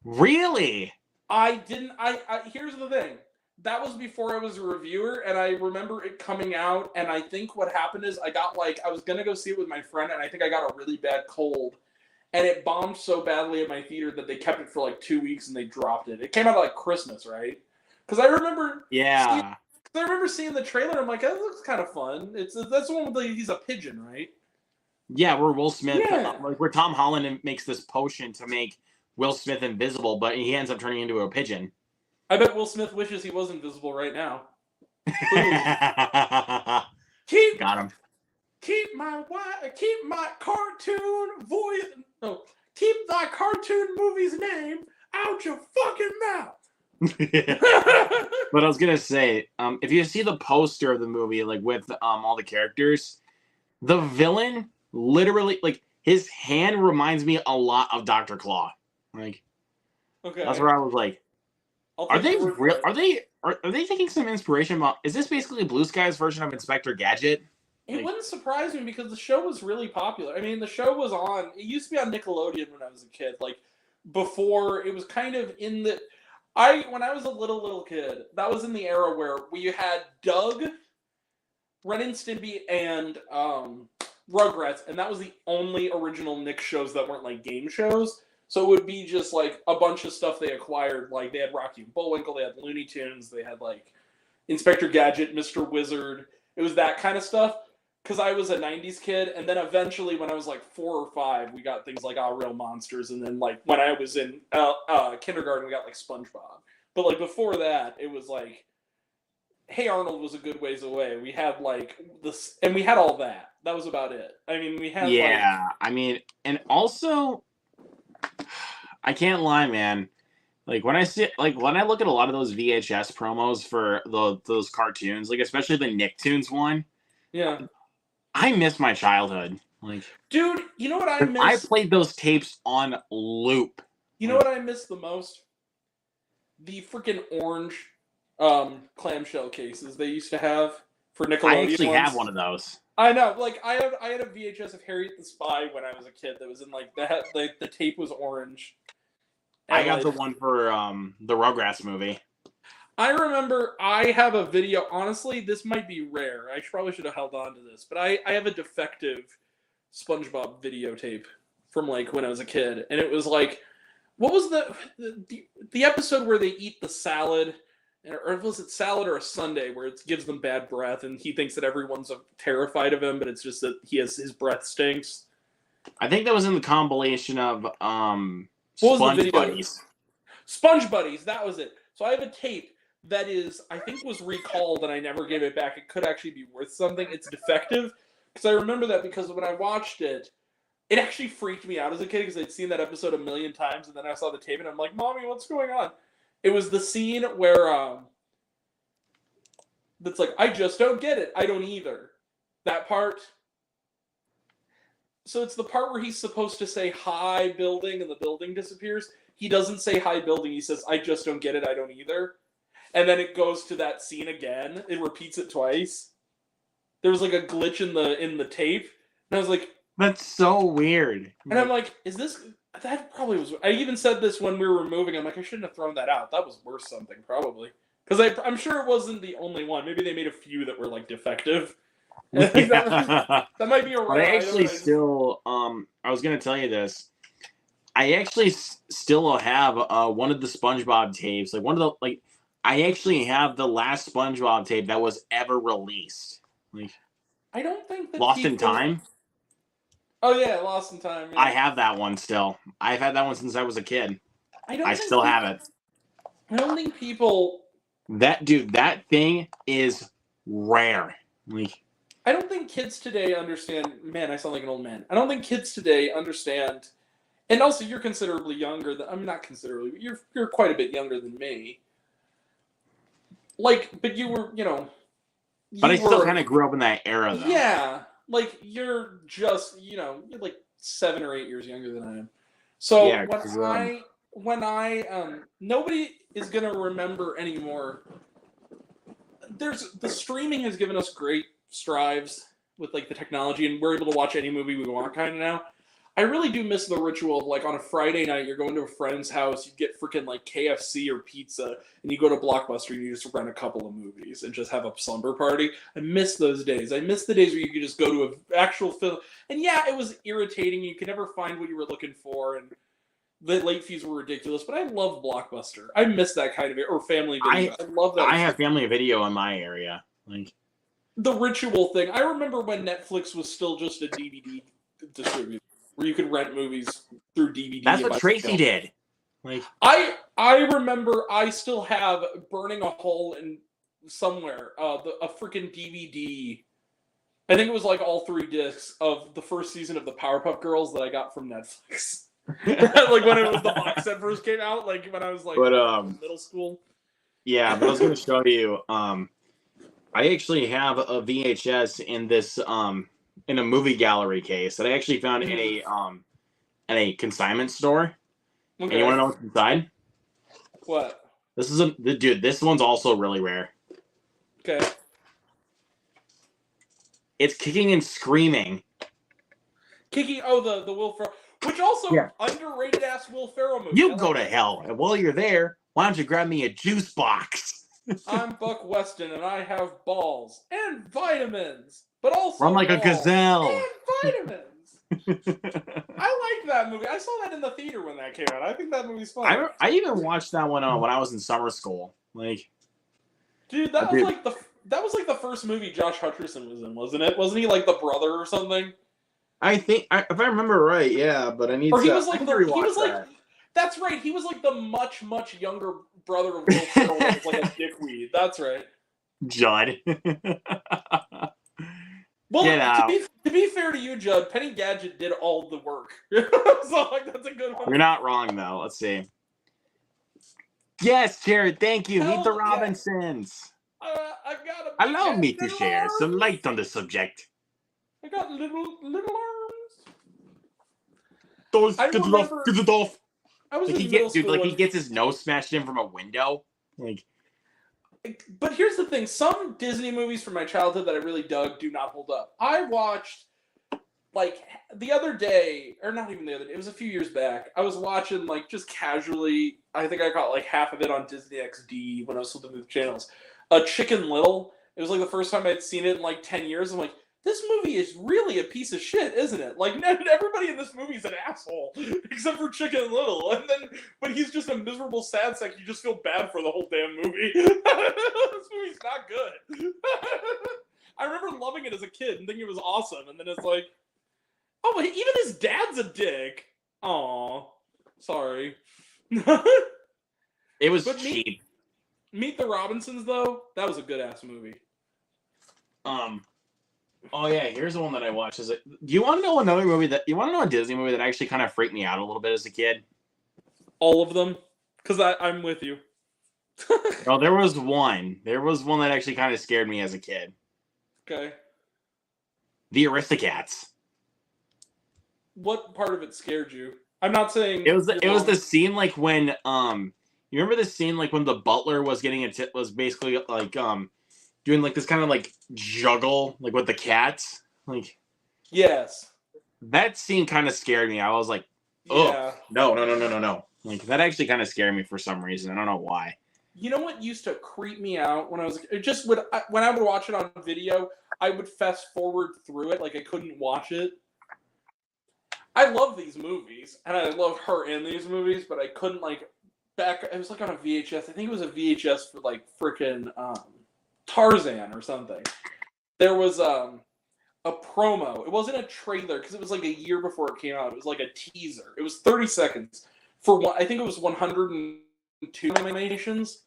S1: Really?
S2: I didn't. I here's the thing. That was before I was a reviewer, and I remember it coming out. And I think what happened is I was gonna go see it with my friend, and I think I got a really bad cold. And it bombed so badly at my theater that they kept it for like 2 weeks and they dropped it. It came out like Christmas, right? Because I remember, seeing the trailer. I'm like, that looks kind of fun. That's the one with he's a pigeon, right?
S1: Yeah, where Will Smith, where Tom Holland makes this potion to make Will Smith invisible, but he ends up turning into a pigeon.
S2: I bet Will Smith wishes he was invisible right now.
S1: Got him.
S2: Keep my cartoon voice. No, keep thy cartoon movie's name out your fucking mouth.
S1: But I was gonna say, if you see the poster of the movie, like with all the characters, the villain literally, like his hand reminds me a lot of Dr. Claw. Like,
S2: okay,
S1: that's where I was like, are they real? Are they taking some inspiration about? Is this basically Blue Sky's version of Inspector Gadget?
S2: It wouldn't surprise me because the show was really popular. I mean, the show was on. It used to be on Nickelodeon when I was a kid. Like before, it was kind of in the. When I was a little kid, that was in the era where we had Doug, Ren and Stimpy, and Rugrats, and that was the only original Nick shows that weren't like game shows. So it would be just like a bunch of stuff they acquired. Like they had Rocky and Bullwinkle, they had Looney Tunes, they had like Inspector Gadget, Mr. Wizard. It was that kind of stuff. Because I was a 90s kid, and then eventually when I was like 4 or 5, we got things like Real Monsters, and then like when I was in kindergarten, we got like SpongeBob. But like before that, it was like, Hey Arnold was a good ways away. We had like this, and we had all that. That was about it. I mean, we had
S1: I mean, and also, I can't lie, man. Like when I look at a lot of those VHS promos for those cartoons, like especially the Nicktoons one,
S2: Yeah.
S1: I miss my childhood. Like,
S2: dude, you know what I miss?
S1: I played those tapes on loop.
S2: You know what I miss the most? The freaking orange clamshell cases they used to have for Nickelodeon.
S1: I actually have one of those.
S2: I know, like I had a VHS of Harriet the Spy when I was a kid that was in like the tape was orange.
S1: I got the one for the Rugrats movie.
S2: I remember I have a video. Honestly, this might be rare. I probably should have held on to this, but I have a defective SpongeBob videotape from like when I was a kid, and it was like, what was the episode where they eat the salad, or was it salad or a sundae where it gives them bad breath, and he thinks that everyone's terrified of him, but it's just that his breath stinks.
S1: I think that was in the compilation of Sponge Buddies.
S2: Sponge Buddies, that was it. So I have a tape that is, I think, was recalled, and I never gave it back. It could actually be worth something. It's defective because I remember that because when I watched it, it actually freaked me out as a kid because I'd seen that episode a million times, and then I saw the tape, and I'm like, "Mommy, what's going on?" It was the scene where that's like, "I just don't get it. I don't either." That part. So it's the part where he's supposed to say "hi building" and the building disappears. He doesn't say "hi building." He says, "I just don't get it. I don't either." And then it goes to that scene again. It repeats it twice. There was like a glitch in the tape, and I was like,
S1: "That's so weird."
S2: And I'm like, "Is this?" That probably was. I even said this when we were moving. I'm like, I shouldn't have thrown that out. That was worth something, probably, because I'm sure it wasn't the only one. Maybe they made a few that were like defective.
S1: Yeah.
S2: that might be a.
S1: But I actually still I was gonna tell you this. I actually still have one of the SpongeBob tapes. Like one of the like. I actually have the last SpongeBob tape that was ever released. Like,
S2: I don't think that
S1: Lost in Time.
S2: Oh yeah, Lost in Time. Yeah.
S1: I have that one still. I've had that one since I was a kid. I still have it.
S2: I don't think people.
S1: That thing is rare. Like,
S2: I don't think kids today understand. Man, I sound like an old man. I don't think kids today understand. And also, you're considerably younger than. I'm not considerably. But you're quite a bit younger than me. Like, but you were,
S1: But I still kind of grew up in that era, though.
S2: Yeah, like you're just, you're like 7 or 8 years younger than I am. So yeah, when I nobody is gonna remember anymore. The streaming has given us great strides with like the technology, and we're able to watch any movie we want kind of now. I really do miss the ritual of like on a Friday night, you're going to a friend's house, you get freaking like KFC or pizza, and you go to Blockbuster and you just rent a couple of movies and just have a slumber party. I miss those days. I miss the days where you could just go to an actual film. And yeah, it was irritating. You could never find what you were looking for, and the late fees were ridiculous. But I love Blockbuster. I miss that kind of or Family Video. I love that.
S1: I have Family Video in my area. Like
S2: the ritual thing. I remember when Netflix was still just a DVD distributor, where you could rent movies through DVD.
S1: That's what Tracy did. Like
S2: I remember I still have burning a hole in somewhere a freaking DVD. I think it was like all 3 discs of the first season of the Powerpuff Girls that I got from Netflix. Like when the box set first came out, like when I was like middle school.
S1: Yeah, but I was going to show you. I actually have a VHS in this in a movie gallery case that I actually found in a consignment store. Okay. And you want to know what's inside?
S2: What?
S1: This is dude. This one's also really rare.
S2: Okay.
S1: It's Kicking and Screaming.
S2: Kicking. Oh, the Will Ferrell, which also underrated ass Will Ferrell movie.
S1: You go to hell, and while you're there, why don't you grab me a juice box?
S2: I'm Buck Weston, and I have balls and vitamins. But also
S1: run like a gazelle.
S2: And vitamins. I like that movie. I saw that in the theater when that came out. I think that movie's fun.
S1: I even watched that one when I was in summer school. Like,
S2: dude, that was like the first movie Josh Hutcherson was in, wasn't it? Wasn't he like the brother or something?
S1: I think, if I remember right, yeah. But I need
S2: or
S1: to.
S2: He was like that. That's right. He was like the much younger brother of Will Ferrell, like a dickweed. That's right.
S1: Judd.
S2: Well,
S1: Get out.
S2: to be fair to you, Judd, Penny Gadget did all the work. So like that's a good one.
S1: You're not wrong though. Let's see. Yes, Jared, thank you. Meet the
S2: Hell yeah.
S1: Robinsons.
S2: I got a big
S1: Allow
S2: head,
S1: me to
S2: little
S1: share
S2: arms.
S1: some light on the subject.
S2: I got little arms.
S1: Those
S2: I
S1: get it
S2: remember-
S1: off. Get it off.
S2: I was
S1: Like
S2: in middle
S1: dude,
S2: school.
S1: like he
S2: when-
S1: gets his nose smashed in from a window. Like,
S2: But here's the thing: some Disney movies from my childhood that I really dug do not hold up. I watched, like, the other day, or not even the other day, it was a few years back. I was watching, like, just casually. I think I caught like half of it on Disney XD when I was flipping through the channels. Chicken Little. It was like the first time I'd seen it in like 10 years. I'm like, this movie is really a piece of shit, isn't it? Like, everybody in this movie is an asshole, except for Chicken Little. And then, but he's just a miserable sad sack. You just feel bad for the whole damn movie. This movie's not good. I remember loving it as a kid and thinking it was awesome. And then it's like, oh, but even his dad's a dick. Aw, sorry.
S1: it was
S2: But
S1: cheap.
S2: Meet the Robinsons, though, that was a good ass movie.
S1: Oh yeah, here's the one that I watched. Do you want to know another movie that you want to know a Disney movie that actually kind of freaked me out a little bit as a kid?
S2: All of them, because I'm with you.
S1: Oh, there was one. There was one that actually kind of scared me as a kid.
S2: Okay.
S1: The Aristocats.
S2: What part of it scared you? I'm not saying
S1: It was the scene like when you remember the scene like when the butler was getting was basically like doing like this kind of like juggle like with the cats, like
S2: Yes.
S1: that scene kind of scared me. I was like, oh
S2: Yeah.
S1: no, like that actually kind of scared me for some reason. I don't know why.
S2: You know what used to creep me out when I was just when I would watch it on video, I would fast forward through it like I couldn't watch it. I love these movies and I love her in these movies, but I couldn't like back. It was like on a VHS. I think it was a VHS for like freaking Tarzan or something. There was a promo. It wasn't a trailer because it was like a year before it came out. It was like a teaser. It was 30 seconds for what I think it was 102 animations,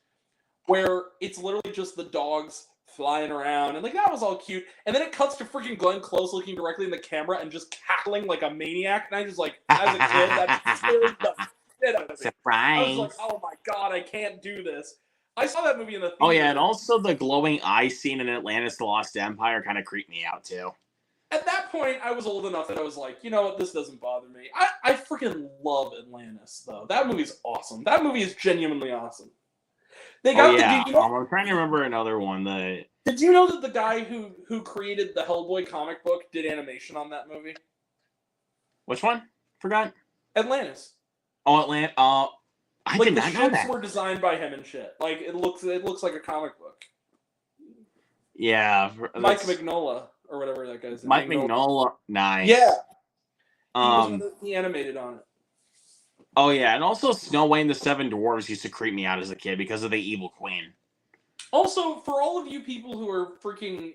S2: where it's literally just the dogs flying around and like that was all cute. And then it cuts to freaking Glenn Close looking directly in the camera and just cackling like a maniac. And I just like as a kid that scared the shit out of me.
S1: Surprise!
S2: I was like, oh my god, I can't do this. I saw that movie in the theater.
S1: Oh yeah, and also the glowing eye scene in Atlantis: The Lost Empire kind of creeped me out too.
S2: At that point, I was old enough that I was like, you know what, this doesn't bother me. I freaking love Atlantis, though. That movie's awesome. That movie is genuinely awesome. They got
S1: I'm trying to remember another one.
S2: Did you know that the guy who created the Hellboy comic book did animation on that movie?
S1: Which one? Forgot.
S2: Atlantis.
S1: Oh, Atlantis. I
S2: Like
S1: did
S2: the
S1: not know
S2: ships
S1: that.
S2: were designed by him and shit. Like it looks like a comic book.
S1: Yeah,
S2: Mike Mignola or whatever that guy's name.
S1: Mike Mignola. Nice.
S2: Yeah. He animated on it.
S1: Oh yeah, and also Snow White and the Seven Dwarfs used to creep me out as a kid because of the evil queen.
S2: Also, for all of you people who are freaking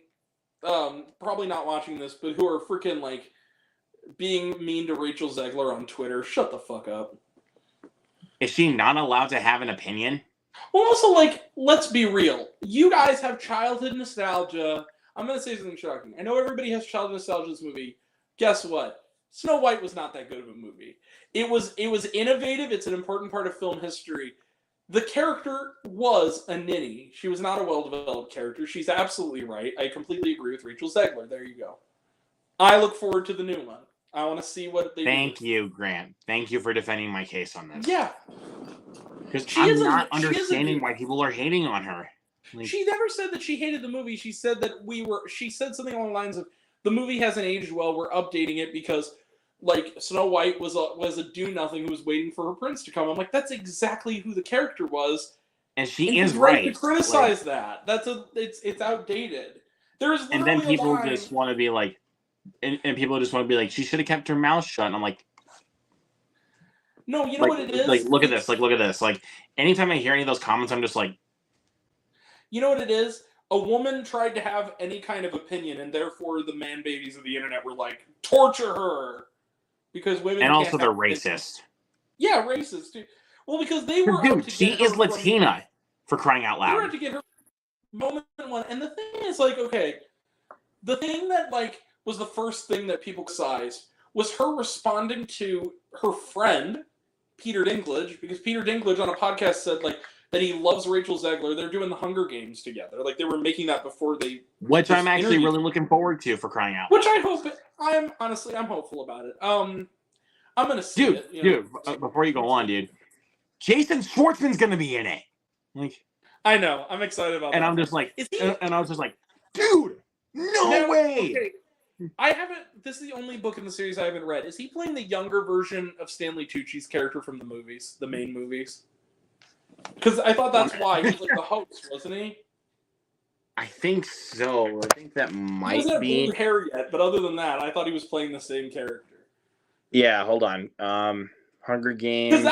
S2: probably not watching this, but who are freaking like being mean to Rachel Zegler on Twitter, shut the fuck up.
S1: Is she not allowed to have an opinion?
S2: Well, also, like, let's be real. You guys have childhood nostalgia. I'm gonna say something shocking. I know everybody has childhood nostalgia in this movie. Guess what? Snow White was not that good of a movie. It was innovative. It's an important part of film history. The character was a ninny. She was not a well-developed character. She's absolutely right. I completely agree with Rachel Zegler. There you go. I look forward to the new one. I want to see what they do.
S1: Thank you, Grant. Thank you for defending my case on this.
S2: Yeah.
S1: Because I'm not understanding why people are hating on her. Like,
S2: she never said that she hated the movie. She said that she said something along the lines of, the movie hasn't aged well. We're updating it because, like, Snow White was a do-nothing who was waiting for her prince to come. I'm like, that's exactly who the character was.
S1: And she is
S2: right
S1: right
S2: to criticize that. It's outdated. There's
S1: and then people just want to be like, and people just want to be like, she should have kept her mouth shut. And I'm like,
S2: no, you know what it is?
S1: Like, look at this. Like, anytime I hear any of those comments, I'm just like,
S2: you know what it is? A woman tried to have any kind of opinion, and therefore the man babies of the internet were like, torture her. Because women
S1: and
S2: can't
S1: also they're
S2: have
S1: racist.
S2: Yeah, racist too. Well, because they were
S1: dude, she is Latina, for crying out
S2: They were
S1: loud.
S2: out to get her moment one. And the thing is, like, okay, the thing that like was the first thing that people criticized was her responding to her friend Peter Dinklage, because Peter Dinklage on a podcast said like that he loves Rachel Zegler. They're doing the Hunger Games together. Like they were making that before they.
S1: Which I'm actually really looking forward to, for crying out loud.
S2: Which I hope. I'm hopeful about it. I'm gonna see it.
S1: Dude, before you go on, dude, Jason Schwartzman's gonna be in it. Like,
S2: I know. I'm excited about that.
S1: And I'm just like, and I was just like, dude, no way.
S2: Okay. I haven't. This is the only book in the series I haven't read. Is he playing the younger version of Stanley Tucci's character from the movies, the main movies? Because I thought that's why he was like the host, wasn't he?
S1: I think so. I think that might
S2: he wasn't
S1: be.
S2: Blue hair yet, but other than that, I thought he was playing the same character.
S1: Yeah, hold on. Hunger Games.
S2: Because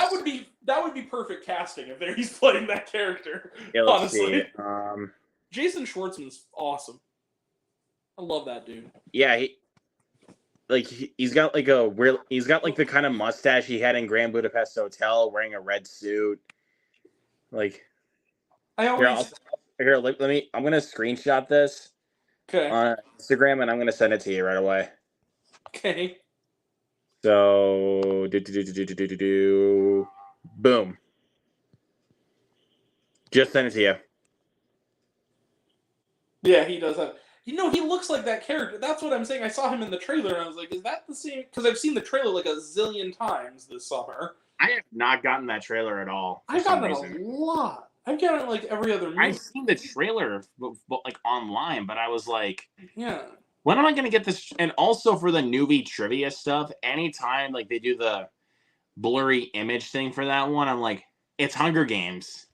S2: that would be perfect casting if he's playing that character.
S1: Yeah, let's
S2: honestly.
S1: see.
S2: Jason Schwartzman's awesome. I love that dude.
S1: Yeah, he's got like the kind of mustache he had in Grand Budapest Hotel, wearing a red suit. Like, I'm gonna screenshot this on Instagram and I'm gonna send it to you right away.
S2: Okay.
S1: So boom. Just send it to you.
S2: Yeah, he does have. He looks like that character. That's what I'm saying. I saw him in the trailer and I was like, is that the same? Because I've seen the trailer like a zillion times this summer.
S1: I have not gotten that trailer at all.
S2: I've gotten it a lot. I've gotten it like every other movie.
S1: I've seen the trailer like online, but I was like,
S2: yeah.
S1: When am I going to get this? And also for the newbie trivia stuff, anytime like they do the blurry image thing for that one, I'm like, it's Hunger Games.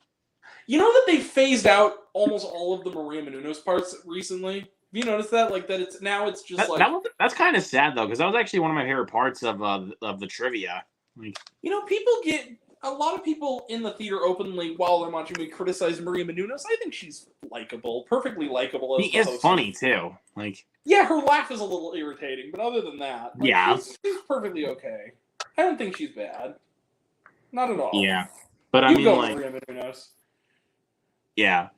S2: You know that they phased out almost all of the Maria Menounos parts recently? Have you noticed that? Like that it's just
S1: that's kind of sad though, because that was actually one of my favorite parts of the trivia. Like,
S2: a lot of people in the theater openly while I'm watching me criticize Maria Menounos. I think she's likable, perfectly likable.
S1: She is funny too. Like,
S2: yeah, her laugh is a little irritating, but other than that,
S1: yeah,
S2: she's perfectly okay. I don't think she's bad, not at all.
S1: Yeah, but I mean, like,
S2: Maria Menounos.
S1: Yeah,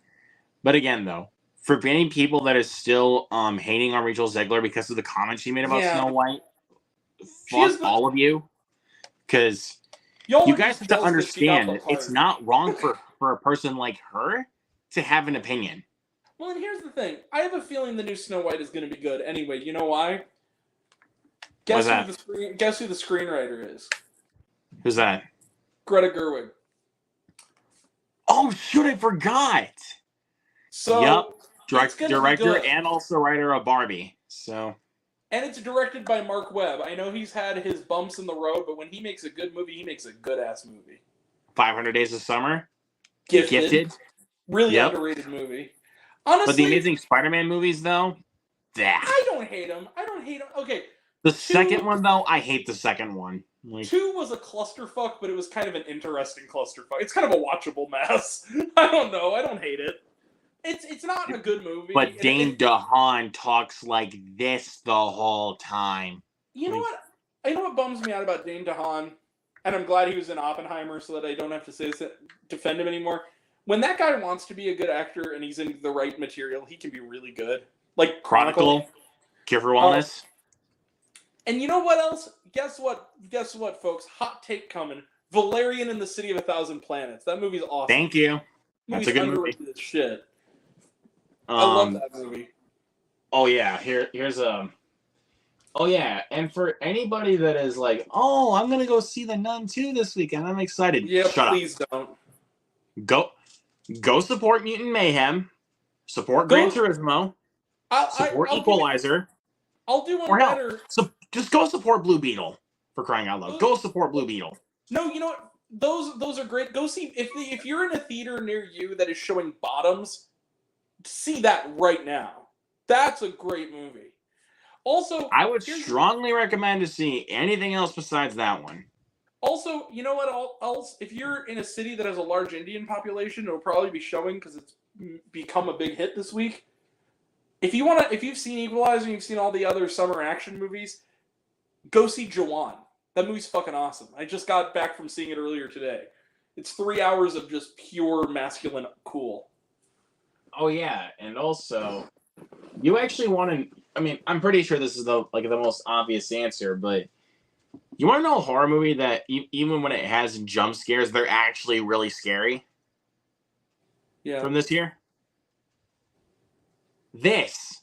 S1: but again, though, for many people that is still hating on Rachel Zegler because of the comments she made about Snow White, fuck all of you, because you guys have to understand it's not wrong for a person like her to have an opinion.
S2: Well, and here's the thing. I have a feeling the new Snow White is going to be good anyway. You know why? Guess who the screenwriter is?
S1: Who's that?
S2: Greta Gerwig.
S1: Oh, shoot, I forgot.
S2: So,
S1: yep. Director and also writer of Barbie. So,
S2: and it's directed by Mark Webb. I know he's had his bumps in the road, but when he makes a good movie, he makes a good-ass movie.
S1: 500 Days of Summer.
S2: Gifted. Really underrated movie. Honestly,
S1: but the Amazing Spider-Man movies, though,
S2: I don't hate them. Okay.
S1: The second one, though, I hate the second one. Like,
S2: 2 was a clusterfuck, but it was kind of an interesting clusterfuck. It's kind of a watchable mess. I don't know. I don't hate it. It's not a good movie.
S1: But Dane DeHaan talks like this the whole time.
S2: You know what? I know what bums me out about Dane DeHaan, and I'm glad he was in Oppenheimer so that I don't have to defend him anymore. When that guy wants to be a good actor and he's in the right material, he can be really good. Like
S1: Chronicle, Cure for Wellness.
S2: And you know what else? Guess what, folks? Hot take coming. Valerian and the City of a Thousand Planets. That movie's awesome.
S1: Thank you. That's a good movie.
S2: As shit. I love that movie.
S1: Oh yeah, here's Oh yeah, and for anybody that is like, oh, I'm gonna go see The Nun 2 this weekend, I'm excited.
S2: Yeah,
S1: Shut
S2: please
S1: up. Don't. Go support Mutant Mayhem. Support Gran Turismo. Support Equalizer.
S2: I'll do one better.
S1: So just go support Blue Beetle, for crying out loud. Go support Blue Beetle.
S2: No, you know what? Those are great. Go see if you're in a theater near you that is showing Bottoms. See that right now. That's a great movie. Also,
S1: I would strongly recommend to see anything else besides that one.
S2: Also, you know what else? If you're in a city that has a large Indian population, it'll probably be showing because it's become a big hit this week. If you've seen Equalizer and you've seen all the other summer action movies, go see Jawan. That movie's fucking awesome. I just got back from seeing it earlier today. It's 3 hours of just pure masculine cool.
S1: Oh yeah, and also, you actually want to. I mean, I'm pretty sure this is the most obvious answer, but you want to know a horror movie that even when it has jump scares, they're actually really scary?
S2: Yeah.
S1: From this year? This.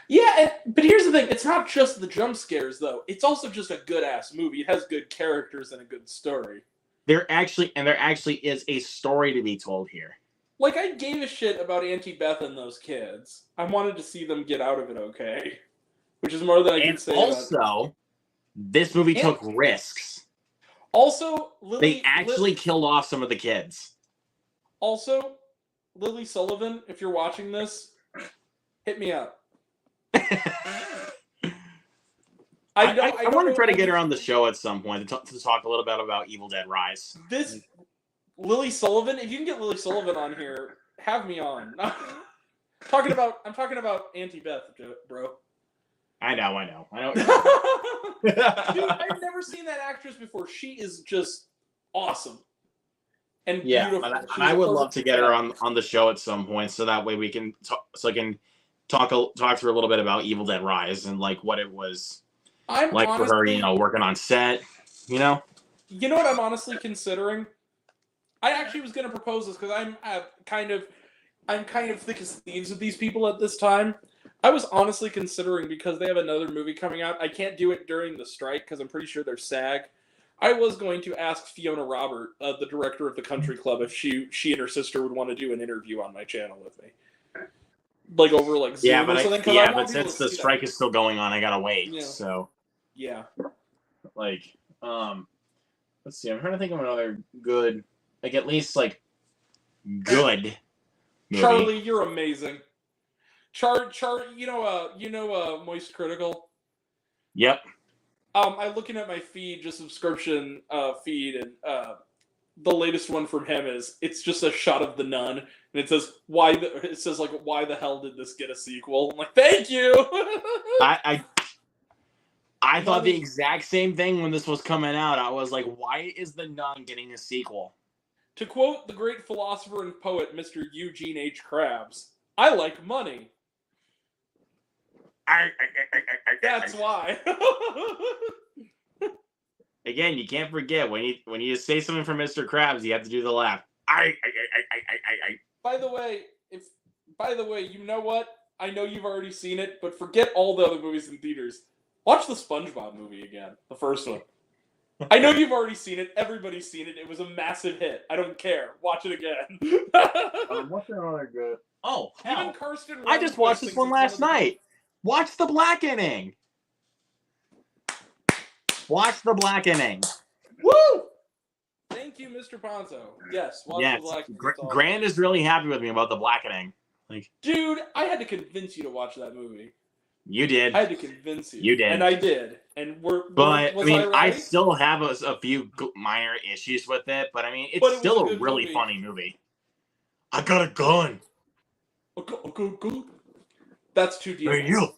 S2: Yeah, but here's the thing. It's not just the jump scares, though. It's also just a good-ass movie. It has good characters and a good story.
S1: There actually is a story to be told here.
S2: Like, I gave a shit about Auntie Beth and those kids. I wanted to see them get out of it okay. Which is more than I can say
S1: also, this movie took risks.
S2: Also,
S1: they actually killed off some of the kids.
S2: Also, Lily Sullivan, if you're watching this, hit me up.
S1: I want to try to get her on the show at some point to talk a little bit about Evil Dead Rise.
S2: This Lily Sullivan, if you can get Lily Sullivan on here, have me on. I'm talking about Auntie Beth, bro.
S1: I know.
S2: Dude, I've never seen that actress before. She is just awesome. And beautiful. And
S1: I would love to get her on the show at some point, so that way we can I can talk through a little bit about Evil Dead Rise and like what it was for her, working on set, You know
S2: what I'm honestly considering? I actually was going to propose this because I'm kind of thick as thieves with these people at this time. I was honestly considering, because they have another movie coming out. I can't do it during the strike because I'm pretty sure they're SAG. I was going to ask Fiona Robert, the director of the Country Club, if she and her sister would want to do an interview on my channel with me, like over Zoom or something.
S1: But since the strike is still going on, I gotta wait. Yeah. So
S2: yeah,
S1: let's see. I'm trying to think of another good, at least good movie.
S2: Charlie, you're amazing. Moist Critical.
S1: Yep.
S2: I'm looking at my feed, just subscription feed, and the latest one from him it's just a shot of the nun, and it says why the hell did this get a sequel? I'm like, thank you.
S1: I thought the exact same thing when this was coming out. I was like, why is the nun getting a sequel?
S2: To quote the great philosopher and poet Mr. Eugene H. Krabs, I like money. That's why.
S1: Again, you can't forget when you say something from Mr. Krabs, you have to do the laugh.
S2: By the way, you know what? I know you've already seen it, but forget all the other movies in theaters. Watch the SpongeBob movie again, the first one. I know you've already seen it. Everybody's seen it. It was a massive hit. I don't care. Watch it again.
S1: What's another good? Oh, hell.
S2: Even Karsten
S1: I just watched this one last night. Watch The Blackening. Watch The Blackening.
S2: Woo! Thank you, Mr. Ponzo. Yes, watch The Blackening.
S1: Grant is really happy with me about The Blackening.
S2: Dude, I had to convince you to watch that movie.
S1: You did.
S2: I had to convince you.
S1: You did.
S2: And I did. And
S1: I still have a few minor issues with it, but it's still a really funny movie. I got a gun.
S2: A gun? That's too deep.
S1: Hey, you.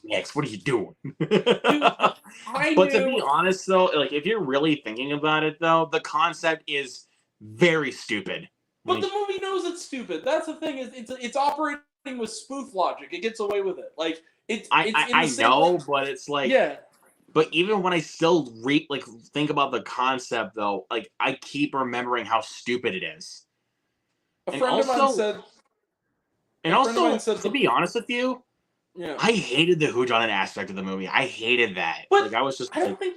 S1: Next, what are you doing? Dude, to be honest, though, if you're really thinking about it, though, the concept is very stupid.
S2: But the movie knows it's stupid. That's the thing. It's operating with spoof logic. It gets away with it.
S1: I know, but it's yeah. But even when I still think about the concept, though, I keep remembering how stupid it is.
S2: A friend of mine said.
S1: And also, to be honest with you, I hated the whodunit aspect of the movie. I hated that.
S2: But I was just. I don't think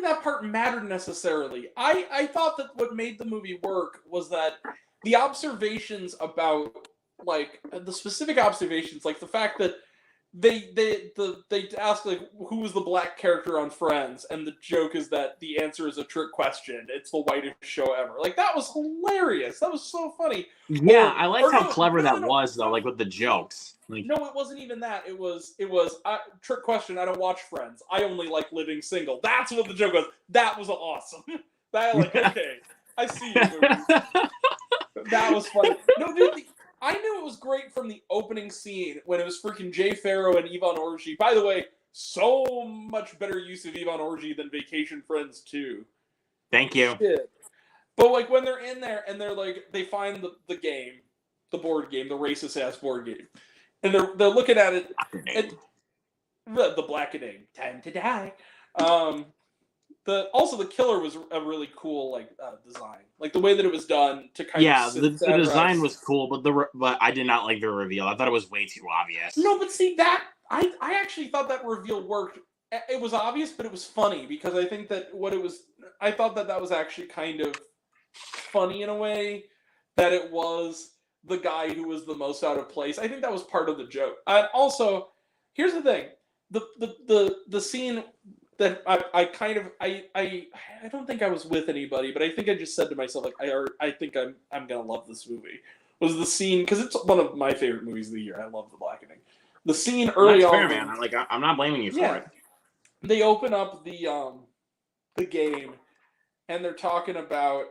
S2: that part mattered necessarily. I thought that what made the movie work was that the observations about the specific observations, the fact that they ask who was the black character on Friends, and the joke is that the answer is a trick question. It's the whitest show ever. That was hilarious. That was so funny.
S1: Yeah, I liked how clever that was though, with the jokes.
S2: No, it wasn't even that. It was trick question. I don't watch Friends. I only like living single. That's what the joke was. That was awesome. Okay, I see you. That was funny. No, dude. I knew it was great from the opening scene when it was freaking Jay Farrow and Yvonne Orji. By the way, so much better use of Yvonne Orji than Vacation Friends 2.
S1: Thank you.
S2: Shit. But when they're in there and they're they find the game, the board game, the racist ass board game, and they're looking at it. The blackening, time to die. The killer was a really cool design, like the way that it was done to kind of
S1: the design was cool, but I did not like the reveal. I thought it was way too obvious.
S2: No, but see that I actually thought that reveal worked. It was obvious, but it was funny because I think that I thought that was actually kind of funny in a way that it was the guy who was the most out of place. I think that was part of the joke. And also, here's the thing: the scene that I don't think I was with anybody, but I think I just said to myself I think I'm gonna love this movie. Was the scene because it's one of my favorite movies of the year. I love The Blackening. The scene early on.
S1: Fair, man. I'm not blaming you for it.
S2: They open up the game, and they're talking about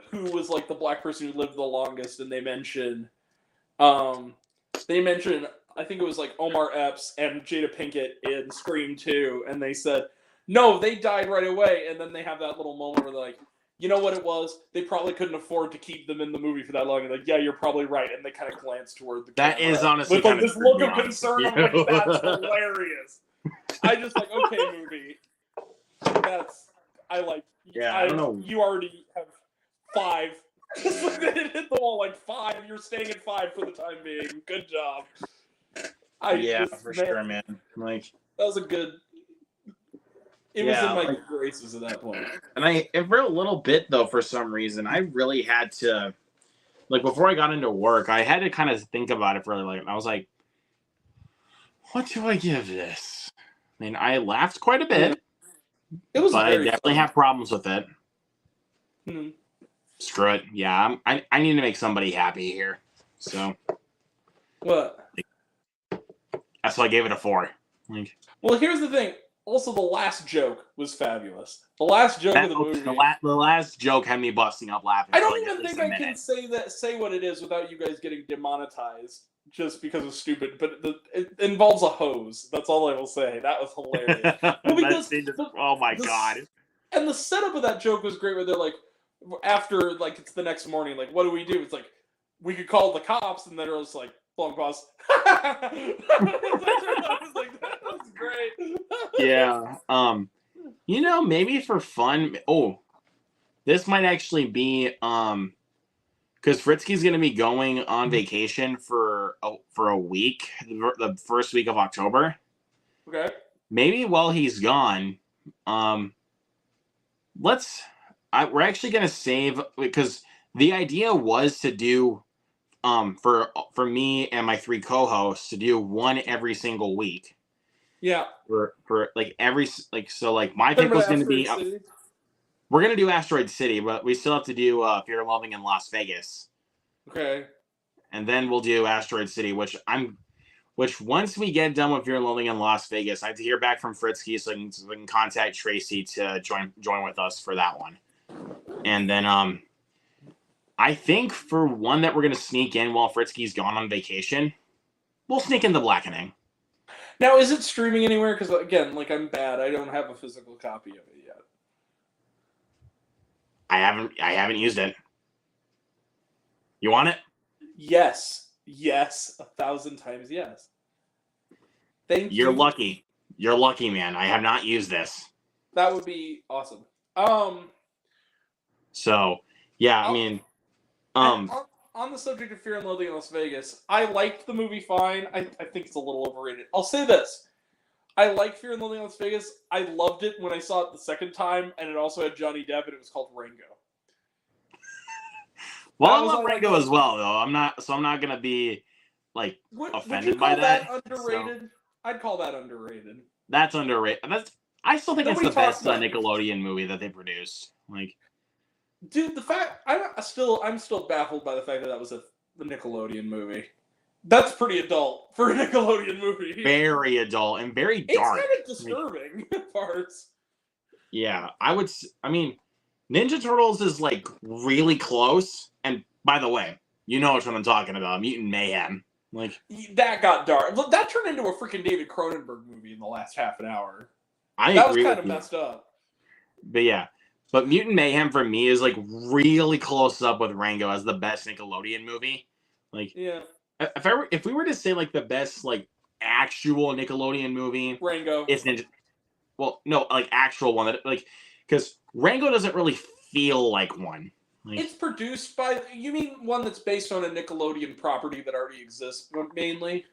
S2: who was like the black person who lived the longest, and they mention I think it was like Omar Epps and Jada Pinkett in Scream 2, and they said no, they died right away, and then they have that little moment where they're like, you know what it was? They probably couldn't afford to keep them in the movie for that long. And like, yeah, you're probably right. And they kind of glance toward the camera.
S1: That is honestly
S2: with this look of concern. I'm like, that's hilarious. I just like, okay, movie. I don't know. You already have 5. They hit the wall like 5. You're staying at 5 for the time being. Good job.
S1: Sure, man. Like
S2: that was a good. It was in my good graces at that point.
S1: And for a little bit though, for some reason, I really had to, like, before I got into work, I had to kind of think about it for I was like, what do I give this? I mean, I laughed quite a bit.
S2: It was,
S1: but I definitely have problems with it.
S2: Mm-hmm.
S1: Screw it. Yeah, I need to make somebody happy here. So
S2: what?
S1: That's why I gave it a 4.
S2: Well, here's the thing. Also, the last joke was fabulous. The last joke of the movie.
S1: The last joke had me busting up laughing.
S2: I don't even think I can say what it is without you guys getting demonetized just because it's stupid. But it involves a hose. That's all I will say. That was hilarious.
S1: Oh my god!
S2: And the setup of that joke was great. Where they're like, after it's the next morning, like, what do we do? It's like we could call the cops, and then it was like, long pause. I was like, that was great.
S1: Yeah. Maybe for fun. Oh, this might actually be because Fritzky's gonna be going on vacation for a week, the first week of October.
S2: Okay. Maybe
S1: while he's gone, we're actually gonna save, because the idea was to do for me and my 3 co-hosts to do one every single week.
S2: Yeah.
S1: For my pick was going to be we're going to do Asteroid City, but we still have to do Fear and Loathing in Las Vegas.
S2: Okay.
S1: And then we'll do Asteroid City, which once we get done with Fear and Loathing in Las Vegas, I have to hear back from Fritzky so we can contact Tracy to join with us for that one. And then I think for one that we're going to sneak in while Fritzky's gone on vacation, we'll sneak in The Blackening.
S2: Now, is it streaming anywhere? Because, again, I'm bad. I don't have a physical copy of it yet.
S1: I haven't used it. You want it?
S2: Yes. Yes. 1,000 times yes. Thank you.
S1: You're lucky. You're lucky, man. I have not used this.
S2: That would be awesome.
S1: So, yeah, I mean...
S2: On the subject of Fear and Loathing in Las Vegas, I liked the movie fine. I think it's a little overrated. I'll say this. I like Fear and Loathing in Las Vegas. I loved it when I saw it the second time, and it also had Johnny Depp, and it was called Rango.
S1: Well, I love Rango as well, though. I'm not going to be, offended by that.
S2: Would you call that underrated? So. I'd call that underrated.
S1: That's underrated. I still think it's the best Nickelodeon movie that they produced.
S2: Dude, I'm still baffled by the fact that was the Nickelodeon movie. That's pretty adult for a Nickelodeon movie.
S1: Very adult and very dark.
S2: It's kind of disturbing parts.
S1: Yeah, I mean, Ninja Turtles is really close. And by the way, you know what I'm talking about, Mutant Mayhem.
S2: That got dark. That turned into a freaking David Cronenberg movie in the last half an hour.
S1: That
S2: was kind of messed up.
S1: But yeah. But Mutant Mayhem for me is really close up with Rango as the best Nickelodeon movie.
S2: Yeah.
S1: if we were to say like the best like actual Nickelodeon movie,
S2: Rango.
S1: it's Ninja. Well, no, like actual one that like because Rango doesn't really feel like one. Like,
S2: It's produced by. You mean one that's based on a Nickelodeon property that already exists, mainly?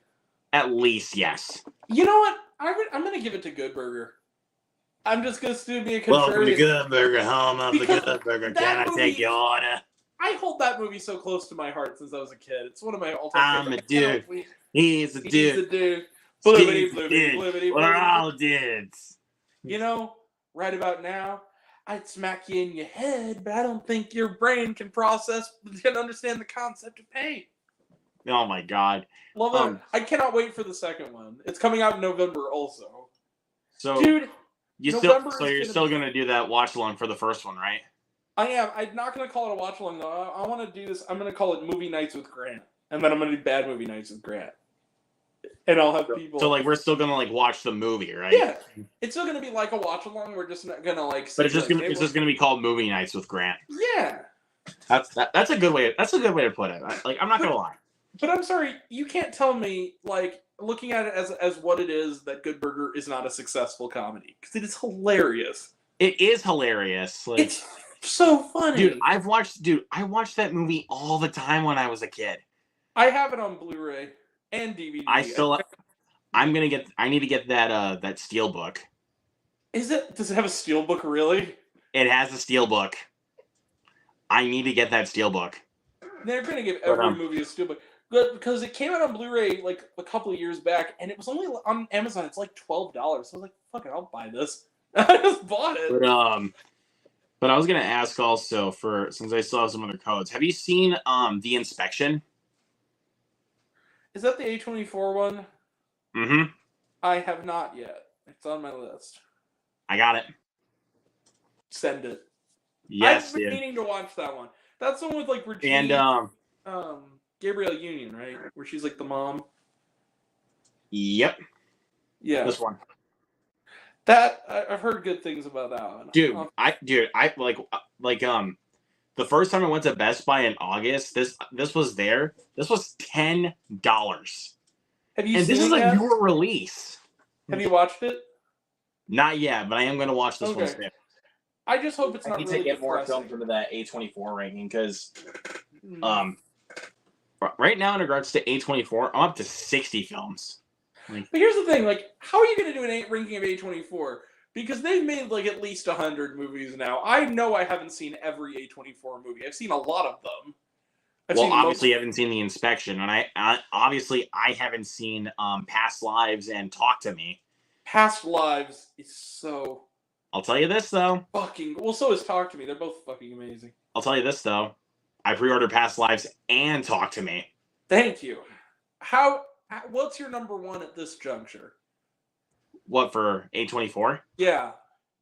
S1: at least, yes.
S2: You know what? I'm gonna give it to Good Burger. I'm just gonna be a contrarian.
S1: Welcome to Good Burger, home of the
S2: Because
S1: Good Burger.
S2: that
S1: Can I
S2: movie-
S1: take your order?
S2: I hold that movie so close to my heart since I was a kid. It's one of my all-time
S1: I'm a
S2: favorites.
S1: dude. He's a
S2: He's
S1: dude.
S2: a dude.
S1: He's
S2: Blibbity,
S1: a
S2: blibbity,
S1: dude.
S2: blibbity,
S1: We're
S2: blibbity.
S1: all dudes.
S2: You know, right about now, I'd smack you in your head, but I don't think your brain can understand the concept of pain.
S1: Oh my god.
S2: Love it. I cannot wait for the second one. It's coming out in November also.
S1: So
S2: Dude,
S1: you're still gonna do that watch along for the first one, right?
S2: I am. I'm not going to call it a watch along though. I want to do this. I'm going to call it Movie Nights with Grant, and then I'm going to do Bad Movie Nights with Grant, and I'll have people.
S1: So like we're still gonna like watch the movie, right?
S2: Yeah, it's still going to be like a watch along. We're just not going to like.
S1: But it's just gonna be called Movie Nights with Grant.
S2: Yeah.
S1: That's a good way. That's a good way to put it. I'm not gonna lie.
S2: But I'm sorry, you can't tell me, like, looking at it as what it is, that Good Burger is not a successful comedy. Because it is hilarious.
S1: It is hilarious. Like,
S2: it's so funny.
S1: Dude, I watched that movie all the time when I was a kid.
S2: I have it on Blu-ray and DVD.
S1: I need to get that that Steelbook.
S2: Does it have a Steelbook, really?
S1: It has a Steelbook. I need to get that Steelbook.
S2: They're going to give every movie a Steelbook. But because it came out on Blu-ray like a couple of years back, and it was only on Amazon. It's like $12. So I was like, "Fuck it, I'll buy this." I just bought it.
S1: But I was gonna ask also since I saw some other codes. Have you seen The Inspection?
S2: Is that the A24 one?
S1: Mm-hmm.
S2: I have not yet. It's on my list.
S1: I got it.
S2: Send it.
S1: Yes,
S2: I've been meaning to watch that one. That's the one with like Regina
S1: and
S2: Gabrielle Union, right? Where she's like the mom.
S1: Yep.
S2: Yeah.
S1: This one.
S2: That I've heard good things about that one.
S1: Dude, I the first time I went to Best Buy in August, this was there. This was $10.
S2: Have you
S1: and
S2: seen
S1: this is
S2: it yet?
S1: a newer release.
S2: Have you watched it?
S1: Not yet, but I am going to watch this one soon.
S2: I just hope it's not
S1: I need
S2: really
S1: to get more
S2: depressing.
S1: films into that A24 ranking because right now in regards to A24, I'm up to 60 films.
S2: But here's the thing, like, how are you going to do an ranking of A24? Because they've made like at least 100 movies now. I know I haven't seen every A24 movie. I've seen a lot of them.
S1: Obviously, I haven't seen The Inspection, and I haven't seen Past Lives and Talk to Me.
S2: Past Lives is so.
S1: I'll tell you this though.
S2: So is Talk to Me. They're both fucking amazing.
S1: I'll tell you this though. I pre-ordered Past Lives and Talk to Me.
S2: Thank you. What's your number one at this juncture?
S1: What, for A24?
S2: Yeah.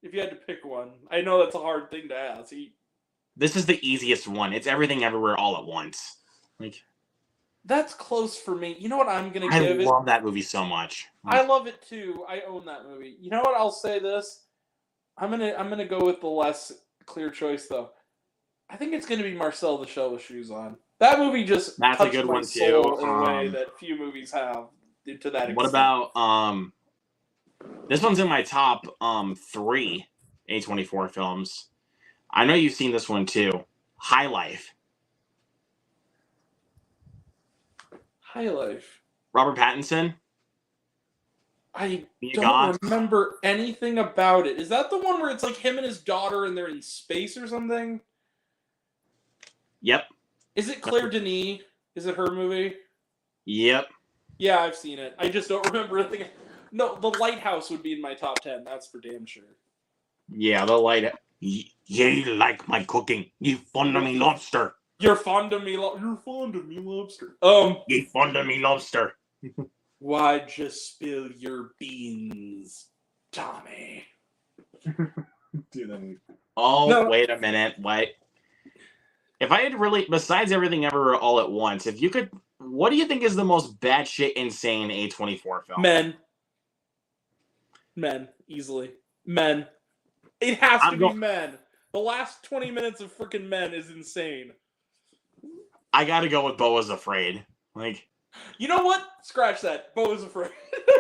S2: If you had to pick one. I know that's a hard thing to ask.
S1: This is the easiest one. It's Everything Everywhere All at Once. Like,
S2: that's close for me. You know what I'm gonna give it?
S1: I love that movie so much.
S2: I love it too. I own that movie. You know what? I'll say this. I'm gonna go with the less clear choice though. I think it's gonna be Marcel the Shell with Shoes On. That movie just
S1: that's
S2: touched
S1: a good
S2: my
S1: one
S2: soul
S1: too.
S2: in a way that few movies have to that extent.
S1: What about this one's in my top 3 A24 films. I know you've seen this one too. High Life.
S2: High Life.
S1: Robert Pattinson.
S2: I don't remember anything about it. Is that the one where it's like him and his daughter and they're in space or something?
S1: Yep.
S2: Is it Claire Denis? Is it her movie?
S1: Yep.
S2: Yeah, I've seen it. I just don't remember anything. No, The Lighthouse would be in my top 10. That's for damn sure.
S1: Yeah, The Lighthouse. You like my cooking. You fond of me lobster.
S2: You're fond of me. You're fond of me lobster.
S1: You fond of me lobster.
S2: Why'd you spill your beans, Tommy?
S1: Wait a minute. What? If I had really, besides Everything Everywhere All at Once, if you could, what do you think is the most batshit insane A24 film?
S2: Men. Easily. Men. It has to be Men. The last 20 minutes of freaking Men is insane.
S1: I gotta go with Beau is Afraid. Like,
S2: You know what? Scratch that. Beau is Afraid.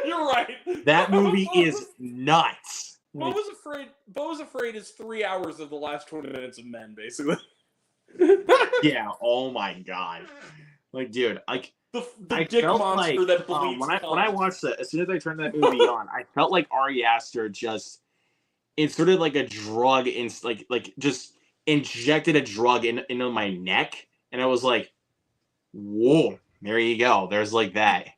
S2: You're right.
S1: That movie is nuts.
S2: Beau is Afraid is 3 hours of the last 20 minutes of Men, basically.
S1: Yeah. Oh my god. Like, dude, like
S2: the
S1: I
S2: dick
S1: felt
S2: monster
S1: like
S2: that bleeds.
S1: when I watched it, as soon as I turned that movie on, I felt like Ari Aster just inserted like a drug in, like just injected a drug into my neck, and I was like, whoa, there you go. There's like that.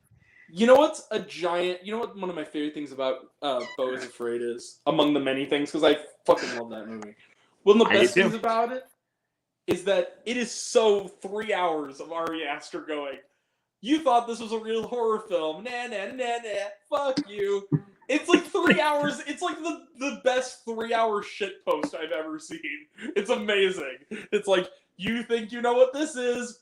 S2: You know what's a giant? You know what one of my favorite things about Beau is Afraid is, among the many things, because I fucking love that movie. One of the best things about it is that it is so 3 hours of Ari Aster going, you thought this was a real horror film. Nah, nah, nah, nah. Fuck you. It's like 3 hours. It's like the best 3 hour shit post I've ever seen. It's amazing. It's like, you think you know what this is?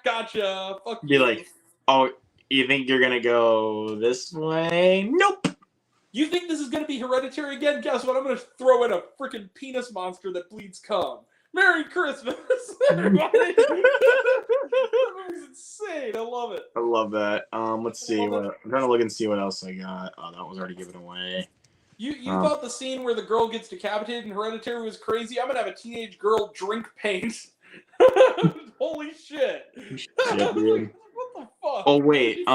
S2: Gotcha. Fuck you.
S1: Be like, oh, you think you're going to go this way? Nope.
S2: You think this is going to be Hereditary again? Guess what? I'm going to throw in a freaking penis monster that bleeds cum. Merry Christmas, everybody! That movie's insane. I love it.
S1: I love that. Let's see. I'm trying to look and see what else I got. Oh, that was already given away.
S2: You thought the scene where the girl gets decapitated in Hereditary was crazy? I'm gonna have a teenage girl drink paint. Holy shit!
S1: Shit, dude.
S2: What the fuck?
S1: Oh wait.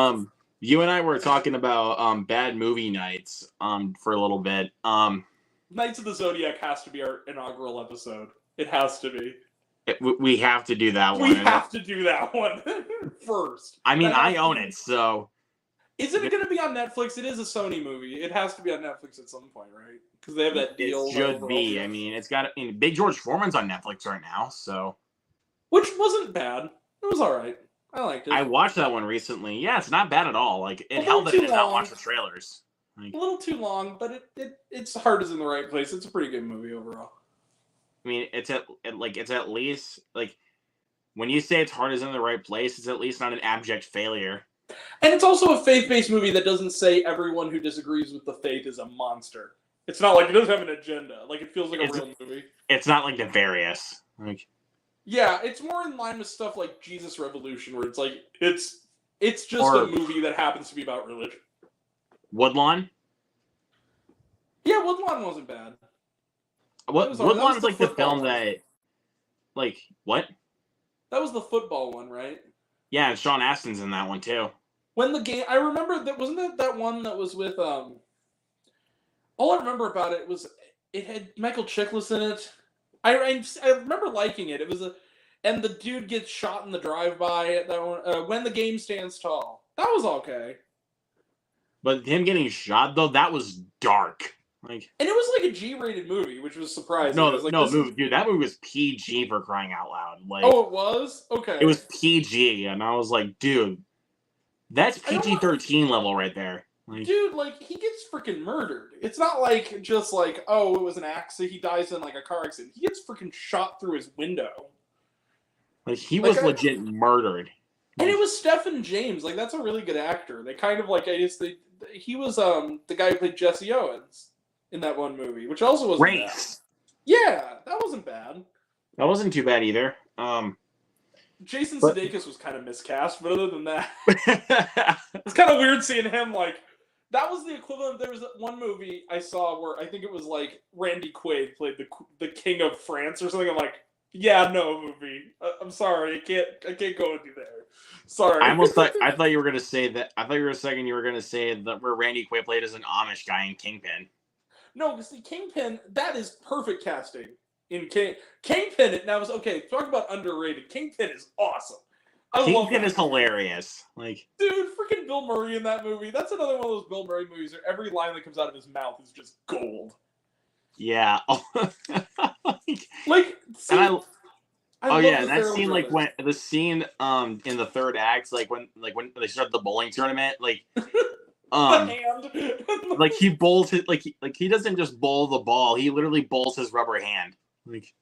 S1: You and I were talking about bad movie nights for a little bit.
S2: Knights of the Zodiac has to be our inaugural episode. It has to be.
S1: We have to do that one.
S2: We have to do that one first.
S1: I mean, I own it, so.
S2: Isn't it going to be on Netflix? It is a Sony movie. It has to be on Netflix at some point, right? Because they have that deal.
S1: It should be. I mean, it's got. Big George Foreman's on Netflix right now, so.
S2: Which wasn't bad. It was all right. I liked it.
S1: I watched that one recently. Yeah, it's not bad at all. Like, it held that I did not watch the trailers. Like,
S2: a little too long, but its heart is in the right place. It's a pretty good movie overall.
S1: I mean, it's at least like when you say its heart is in the right place, it's at least not an abject failure.
S2: And it's also a faith-based movie that doesn't say everyone who disagrees with the faith is a monster. It's not like it doesn't have an agenda. Like, it feels like a real movie.
S1: It's not like Nefarious. Like,
S2: yeah, it's more in line with stuff like Jesus Revolution, where it's like it's just a movie that happens to be about religion.
S1: Woodlawn?
S2: Yeah, Woodlawn wasn't bad.
S1: Woodlawn's like the film that, like, what?
S2: That was the football one, right?
S1: Yeah, and Sean Astin's in that one too.
S2: When the game, I remember that wasn't that one that was with all I remember about it was it had Michael Chiklis in it. I remember liking it. It was and the dude gets shot in the drive-by at that one. When the Game Stands Tall. That was okay.
S1: But him getting shot though, that was dark. Like,
S2: and it was like a G-rated movie, which was surprising.
S1: No,
S2: like,
S1: dude, that movie was PG for crying out loud. Like,
S2: oh, it was? Okay.
S1: It was PG, and I was like, dude, that's PG-13 level right there. Like,
S2: dude, like, he gets freaking murdered. It's not like just like, oh, it was an accident. He dies in like a car accident. He gets freaking shot through his window.
S1: Like, he was legit murdered.
S2: And it was Stephen James. Like, that's a really good actor. They kind of like, he was the guy who played Jesse Owens in that one movie, which also wasn't bad. Yeah, that wasn't bad.
S1: That wasn't too bad either.
S2: Jason Sudeikis was kind of miscast, but other than that, it's kind of weird seeing him like. That was the equivalent. There was one movie I saw where I think it was like Randy Quaid played the King of France or something. I'm like, yeah, no movie. I'm sorry, I can't go with you there. Sorry.
S1: I thought you were gonna say that. I thought you were gonna say that where Randy Quaid played as an Amish guy in Kingpin.
S2: No, because the Kingpin, that is perfect casting. In Kingpin, now is okay. Talk about underrated. Kingpin is awesome.
S1: Kingpin is hilarious. Like, dude,
S2: freaking Bill Murray in that movie. That's another one of those Bill Murray movies where every line that comes out of his mouth is just gold.
S1: Yeah. That scene, like when the scene in the third act, like when they start the bowling tournament, like like he bowls it like he doesn't just bowl the ball, he literally bowls his rubber hand. Like,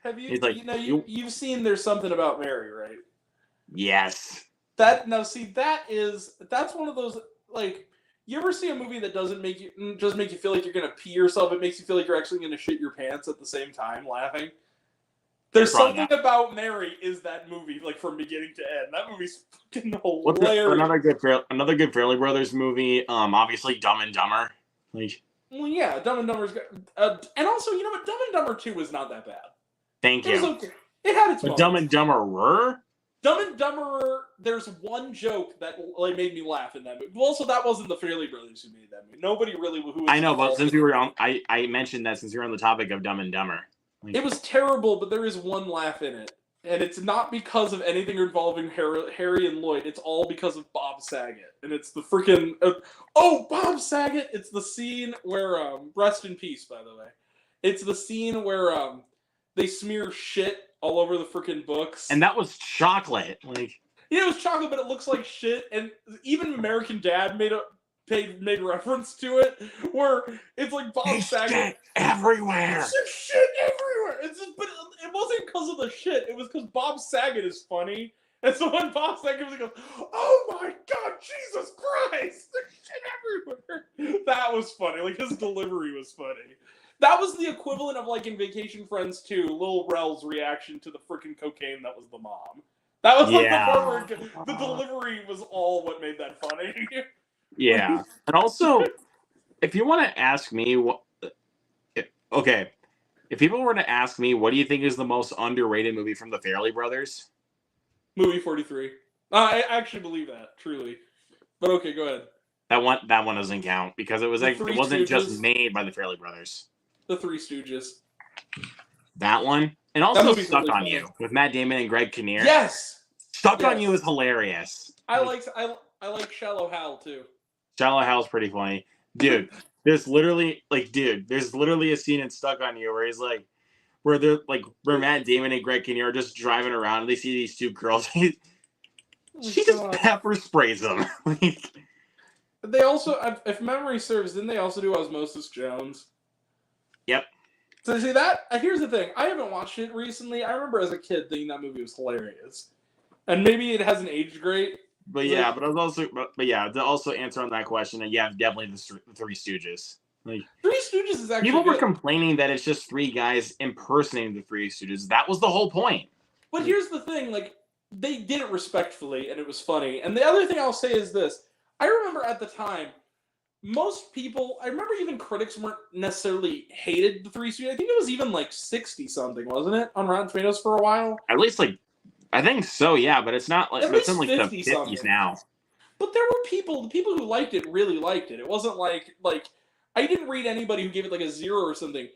S2: have you like, you've seen There's Something About Mary, right?
S1: Yes.
S2: That's one of those, like, you ever see a movie that doesn't make you feel like you're gonna pee yourself? It makes you feel like you're actually gonna shit your pants at the same time, laughing. There's something about Mary is that movie, like from beginning to end. That movie's fucking hilarious.
S1: Another good Fairley Brothers movie. Obviously Dumb and Dumber. Like,
S2: well, yeah, Dumb and Dumber's got, and also, you know what? Dumb and Dumber 2 was not that bad.
S1: Thank you.
S2: It was okay. It had its moments.
S1: Dumb and Dumberer.
S2: Dumb and Dumberer. There's one joke that like made me laugh in that movie. Well, also, that wasn't the Fairley Brothers who made that movie. Nobody really who. Was
S1: I know, but since we were on, I mentioned that since we were on the topic of Dumb and Dumber.
S2: It was terrible, but there is one laugh in it. And it's not because of anything involving Harry and Lloyd. It's all because of Bob Saget. And it's the freaking... Bob Saget! It's the scene where... rest in peace, by the way. It's the scene where they smear shit all over the freaking books.
S1: And that was chocolate. Like...
S2: Yeah, it was chocolate, but it looks like shit. And even American Dad made reference to it, where it's like Bob Saget
S1: shit everywhere.
S2: There's shit everywhere. But it wasn't because of the shit. It was because Bob Saget is funny, and so when Bob Saget goes, "Oh my God, Jesus Christ, there's shit everywhere," that was funny. Like his delivery was funny. That was the equivalent of like in Vacation Friends 2, Lil Rel's reaction to the freaking cocaine that was the mom. That was like the part where the delivery was all what made that funny.
S1: Yeah, and also, if you want to ask me if people were to ask me, what do you think is the most underrated movie from the Fairley Brothers?
S2: Movie 43. I actually believe that, truly. But okay, go ahead.
S1: That one doesn't count because it wasn't just made by the Fairley Brothers.
S2: The Three Stooges.
S1: That one, and also Stuck on You with Matt Damon and Greg Kinnear.
S2: Yes,
S1: Stuck on You is hilarious.
S2: I like Shallow Hal too.
S1: Shallow Hal's pretty funny. Dude, there's literally a scene in Stuck on You where he's like, where Matt Damon and Greg Kinnear are just driving around and they see these two girls. She just pepper sprays them.
S2: They also, if memory serves, didn't they also do Osmosis Jones?
S1: Yep.
S2: So see that, here's the thing. I haven't watched it recently. I remember as a kid thinking that movie was hilarious. And maybe it hasn't aged great.
S1: But yeah, to also answer on that question, yeah, definitely the Three Stooges. Like,
S2: Three Stooges is actually
S1: people were complaining that it's just three guys impersonating the Three Stooges. That was the whole point.
S2: But here's the thing, like, they did it respectfully, and it was funny. And the other thing I'll say is this. I remember at the time, most people, I remember even critics weren't necessarily hated the Three Stooges. I think it was even like 60-something, wasn't it, on Rotten Tomatoes for a while?
S1: At least like, I think so, yeah, but it's not like it's in like the 50s now.
S2: But there were the people who liked it really liked it. It wasn't like I didn't read anybody who gave it like a 0 or something.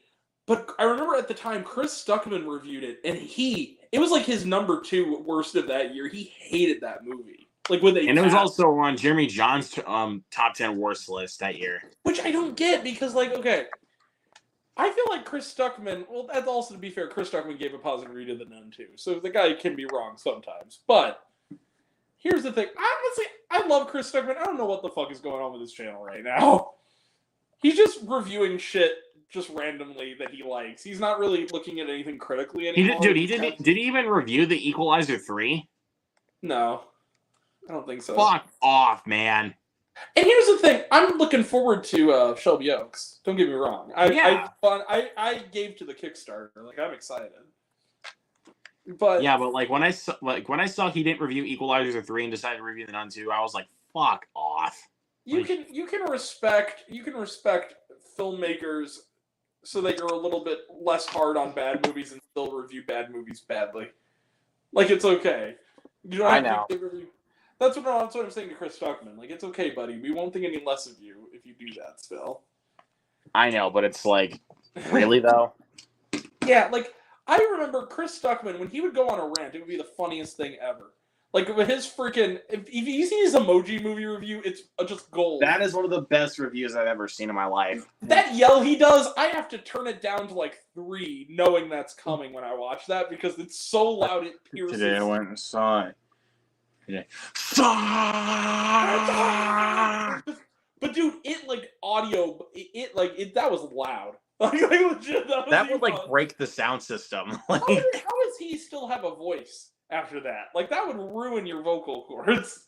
S2: But I remember at the time Chris Stuckman reviewed it, and it was like his number 2 worst of that year. He hated that movie. Like when it was
S1: also on Jeremy John's top 10 worst list that year.
S2: Which I don't get because okay, I feel like Chris Stuckman, well, that's also, to be fair, Chris Stuckman gave a positive review to The Nun, too. So the guy can be wrong sometimes. But here's the thing. Honestly, I love Chris Stuckman. I don't know what the fuck is going on with his channel right now. He's just reviewing shit just randomly that he likes. He's not really looking at anything critically anymore.
S1: Did he even review The Equalizer 3?
S2: No. I don't think so.
S1: Fuck off, man.
S2: And here's the thing, I'm looking forward to Shelby Oaks. Don't get me wrong. I gave to the Kickstarter. Like, I'm excited. But
S1: yeah, but like when I saw he didn't review Equalizer 3 and decided to review The Nun 2, I was like, fuck off.
S2: You can respect filmmakers so that you're a little bit less hard on bad movies and still review bad movies badly. Like, it's okay. You don't have to review. That's what I'm saying to Chris Stuckman. Like, it's okay, buddy. We won't think any less of you if you do that still.
S1: I know, but it's like, really, though?
S2: Yeah, like, I remember Chris Stuckman, when he would go on a rant, it would be the funniest thing ever. Like, with his freaking... If you see his Emoji Movie review, it's just gold.
S1: That is one of the best reviews I've ever seen in my life.
S2: That yell he does, I have to turn it down to, like, 3, knowing that's coming when I watch that, because it's so loud it pierces.
S1: Today I went and saw it.
S2: But dude, it like audio, that was loud. Like legit,
S1: that would like break the sound system. Like,
S2: how does he still have a voice after that? Like, that would ruin your vocal cords.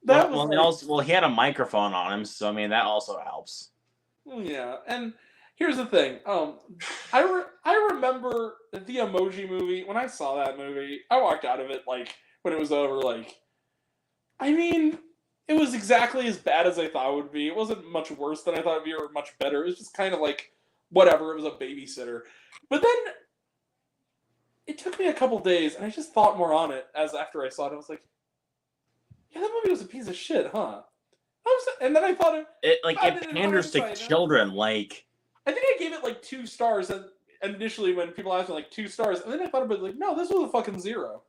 S1: He had a microphone on him, so I mean that also helps.
S2: Yeah, and Here's the thing. I remember the Emoji Movie. When I saw that movie, I walked out of it like when it was over. Like, I mean, it was exactly as bad as I thought it would be. It wasn't much worse than I thought it'd be, or much better. It was just kind of like whatever. It was a babysitter. But then it took me a couple days, and I just thought more on it as after I saw it. I was like, yeah, that movie was a piece of shit, huh? And then I thought
S1: it panders to children. Like,
S2: I think I gave it like 2 stars initially when people asked me like 2 stars, and then I thought about it like, no, this was a fucking 0.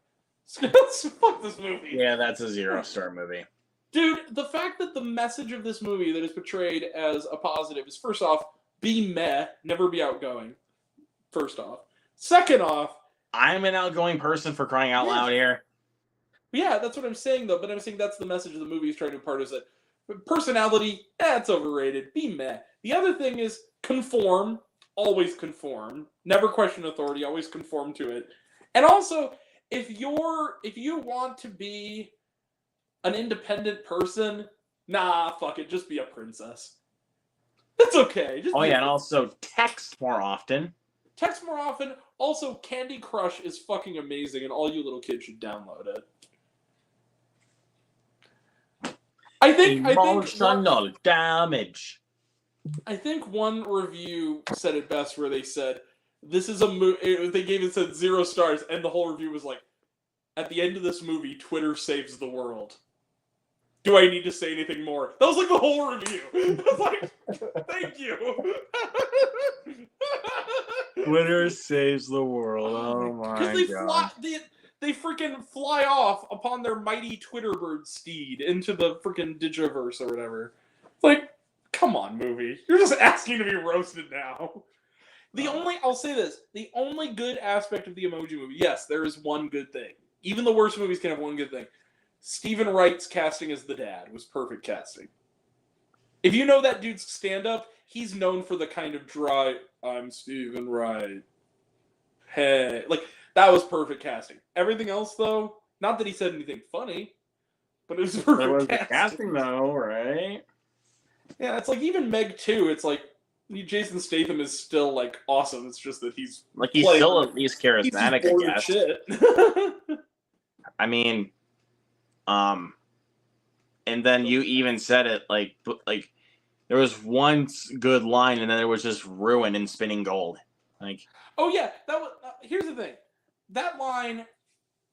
S2: Fuck this movie.
S1: Yeah, that's a 0-star movie.
S2: Dude, the fact that the message of this movie that is portrayed as a positive is, first off, be meh, never be outgoing. First off. Second off,
S1: I'm an outgoing person, for crying out loud here.
S2: Yeah, that's what I'm saying, though. But I'm saying that's the message of the movie is trying to impart, is that personality, it's overrated. Be meh. The other thing is conform. Always conform. Never question authority. Always conform to it. And also, if you want to be an independent person, nah, fuck it. Just be a princess. That's okay.
S1: And also text more often.
S2: Text more often. Also, Candy Crush is fucking amazing, and all you little kids should download it. I think
S1: emotional damage.
S2: I think one review said it best, where they said this is a movie. They gave it said 0 stars, and the whole review was like, "At the end of this movie, Twitter saves the world." Do I need to say anything more? That was like the whole review. I was like, "Thank you."
S1: Twitter saves the world. Oh my god!
S2: They freaking fly off upon their mighty Twitter bird steed into the freaking Digiverse or whatever. Like, come on, movie. You're just asking to be roasted now. I'll say this, the only good aspect of the Emoji Movie, yes, there is one good thing. Even the worst movies can have one good thing. Stephen Wright's casting as the dad was perfect casting. If you know that dude's stand-up, he's known for the kind of dry, I'm Stephen Wright. Hey, like, that was perfect casting. Everything else, though, not that he said anything funny, but it was perfect
S1: casting, though, right?
S2: Yeah, it's like even Meg 2, it's like Jason Statham is still like awesome. It's just that he's
S1: still at least charismatic, I guess.
S2: Shit.
S1: I mean, and then you even said it like there was one good line, and then there was just ruin and spinning gold. Like,
S2: oh yeah, that was. Here's the thing, that line,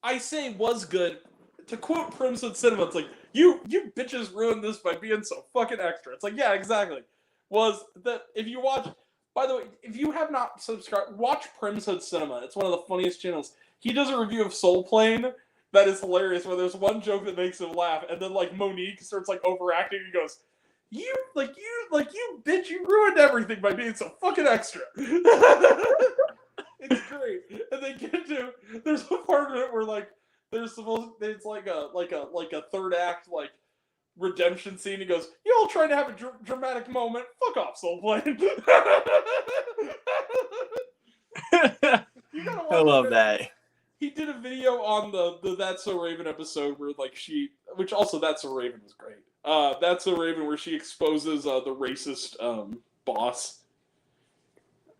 S2: I say was good. To quote Crimson Cinema, it's like you bitches ruined this by being so fucking extra. It's like, yeah, exactly. Was that if you watch? By the way, if you have not subscribed, watch Primshood Cinema. It's one of the funniest channels. He does a review of Soul Plane that is hilarious, where there's one joke that makes him laugh, and then like Monique starts like overacting and goes, you bitch, you ruined everything by being so fucking extra. It's great. And they get to, there's a part of it where like it's like a third act like redemption scene. He goes, "You all trying to have a dramatic moment? Fuck off, Soul Plane."
S1: I love that.
S2: He did a video on the That's So Raven episode where like which also That's So Raven was great. That's So Raven where she exposes the racist boss.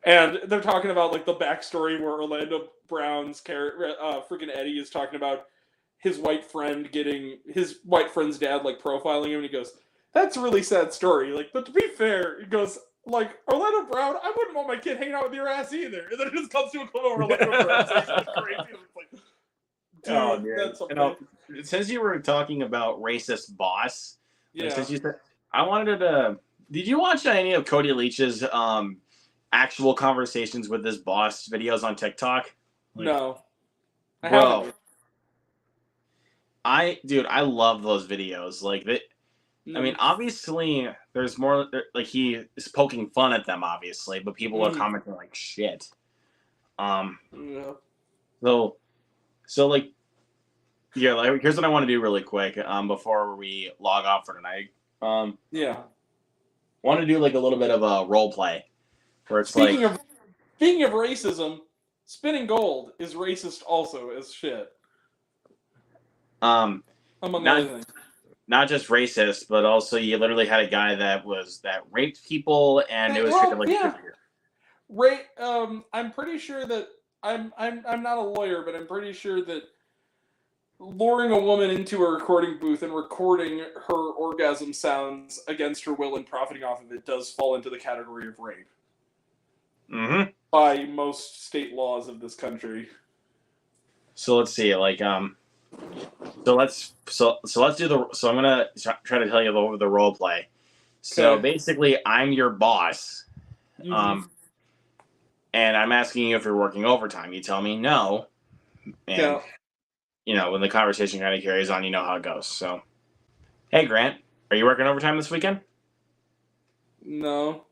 S2: And they're talking about like the backstory where Orlando Brown's character, freaking Eddie, is talking about his white friend's dad like profiling him, and he goes, "That's a really sad story." Like, but to be fair, he goes, like, Orlando Brown, I wouldn't want my kid hanging out with your ass either. And then it just comes to a clip of Orlando Brown saying something crazy. It's like, dude, that's amazing.
S1: Since you were talking about racist boss,
S2: yeah.
S1: Since you said, I wanted to. Did you watch any of Cody Leach's actual conversations with his boss videos on TikTok?
S2: Like, no, I
S1: haven't. I love those videos. Like that. I mean, obviously, there's more. Like he is poking fun at them, obviously, but people are commenting like shit.
S2: Yeah.
S1: So like, yeah. Like, here's what I want to do really quick. Before we log off for tonight.
S2: Yeah.
S1: Want to do like a little bit of a role play, where it's
S2: speaking of racism, spinning gold is racist also as shit. Among other things.
S1: Not just racist, but also you literally had a guy that raped people, and it was treated like
S2: Ray, I'm pretty sure that I'm not a lawyer, but I'm pretty sure that luring a woman into a recording booth and recording her orgasm sounds against her will and profiting off of it does fall into the category of rape.
S1: Mm-hmm.
S2: By most state laws of this country.
S1: So let's see, like, so let's do the. So I'm gonna try to tell you over the role play. So basically, I'm your boss, and I'm asking you if you're working overtime. You tell me no, and when the conversation kind of carries on, you know how it goes. So, hey, Grant, are you working overtime this weekend?
S2: No.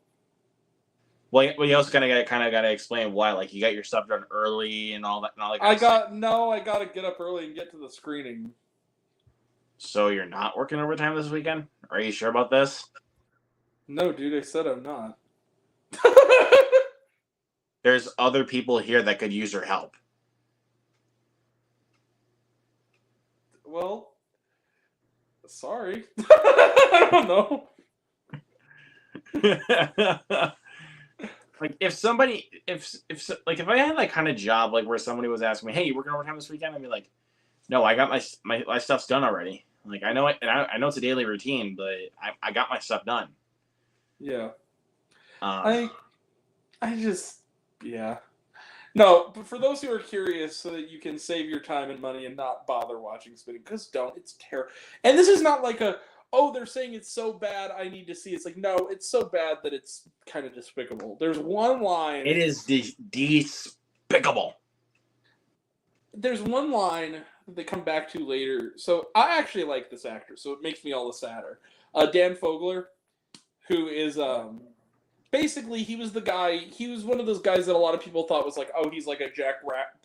S1: Well, you also kind of got to explain why. Like, you got your stuff done early and all that. And all that
S2: I got to get up early and get to the screening.
S1: So you're not working overtime this weekend? Are you sure about this?
S2: No, dude, I said I'm not.
S1: There's other people here that could use your help.
S2: Well, sorry. I don't know.
S1: Like if I had that kind of job, like where somebody was asking me, "Hey, you working overtime this weekend?" I'd be like, "No, I got my stuff's done already." Like I know it, and I know it's a daily routine, but I got my stuff done.
S2: Yeah. I just No, but for those who are curious, so that you can save your time and money and not bother watching spinning, because don't. It's terrible. And this is not like they're saying it's so bad, I need to see. It's like, no, it's so bad that it's kind of despicable. There's one line.
S1: It is despicable. There's
S2: one line that they come back to later. So I actually like this actor, so it makes me all the sadder. Dan Fogler, who is basically, he was the guy. He was one of those guys that a lot of people thought was like, oh, he's like a Jack Black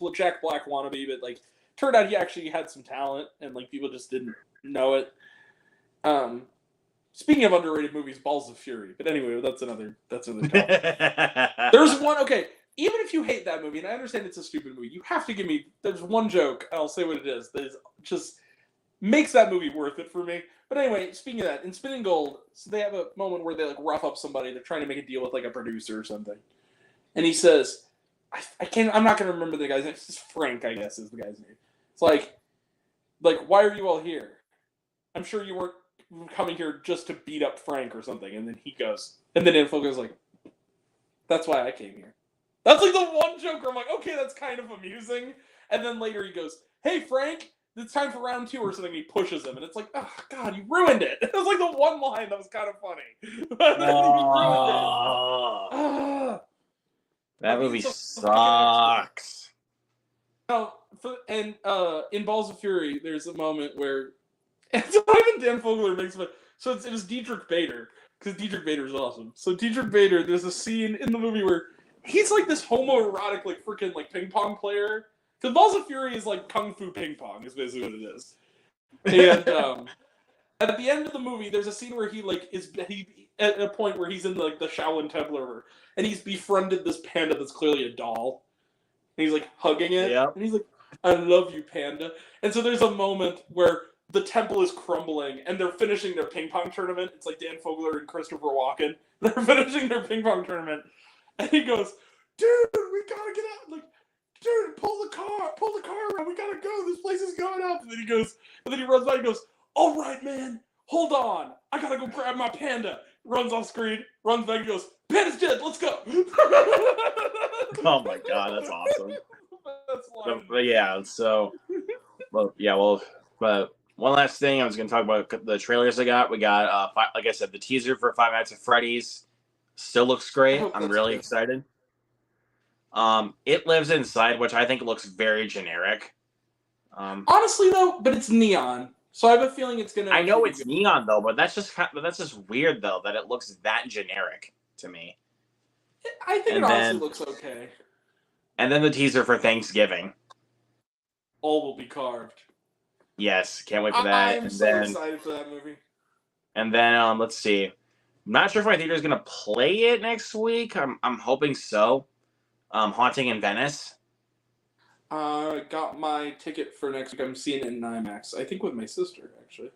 S2: wannabe, but like, turned out he actually had some talent, and like people just didn't know it. Speaking of underrated movies, Balls of Fury. But anyway, that's another topic. There's one. Okay, even if you hate that movie, and I understand it's a stupid movie, you have to give me. There's one joke. I'll say what it is. That is just makes that movie worth it for me. But anyway, speaking of that, in Spinning Gold, so they have a moment where they like rough up somebody. They're trying to make a deal with like a producer or something, and he says, I'm not gonna remember the guy's name. It's just Frank, I guess, is the guy's name. It's like, why are you all here? I'm sure you weren't coming here just to beat up Frank or something. And then he goes, and then Info goes like, that's why I came here. That's like the one joke where I'm like, okay, that's kind of amusing. And then later he goes, hey, Frank, it's time for round 2 or something. He pushes him, and it's like, oh, God, you ruined it. It was like the one line that was kind of funny. But then he ruined it.
S1: That movie sucks.
S2: No, in Balls of Fury, there's a moment where it's not even Dan Fogler makes fun. So it was Dietrich Bader, because Dietrich Bader is awesome. So Dietrich Bader, there's a scene in the movie where he's like this homoerotic, like freaking like ping pong player. Because Balls of Fury is like kung fu ping pong, is basically what it is. And at the end of the movie, there's a scene where he at a point where he's in the Shaolin Temple, and he's befriended this panda that's clearly a doll. And he's like hugging it, and he's like, "I love you, panda." And so there's a moment where the temple is crumbling, and they're finishing their ping pong tournament. It's like Dan Fogler and Christopher Walken. They're finishing their ping pong tournament, and he goes, "Dude, we gotta get out! Like, dude, pull the car around. We gotta go. This place is going up." And then he runs by and goes, "All right, man, hold on. I gotta go grab my panda." Runs off screen, runs back, and goes, "Panda's dead. Let's go."
S1: Oh my God, that's awesome. But yeah, but one last thing, I was going to talk about the trailers I got. We got, like I said, the teaser for Five Nights at Freddy's still looks great. I'm really excited. It Lives Inside, which I think looks very generic.
S2: Honestly, though, but it's neon, so I have a feeling it's gonna.
S1: I know it's neon though, but that's just weird though that it looks that generic to me.
S2: I think it honestly looks okay.
S1: And then the teaser for Thanksgiving.
S2: All will be carved.
S1: Yes, can't wait for that.
S2: I'm so excited for that movie.
S1: And then let's see. I'm not sure if my theater is gonna play it next week. I'm hoping so. Haunting in Venice.
S2: Got my ticket for next week. I'm seeing it in IMAX. I think with my sister, actually.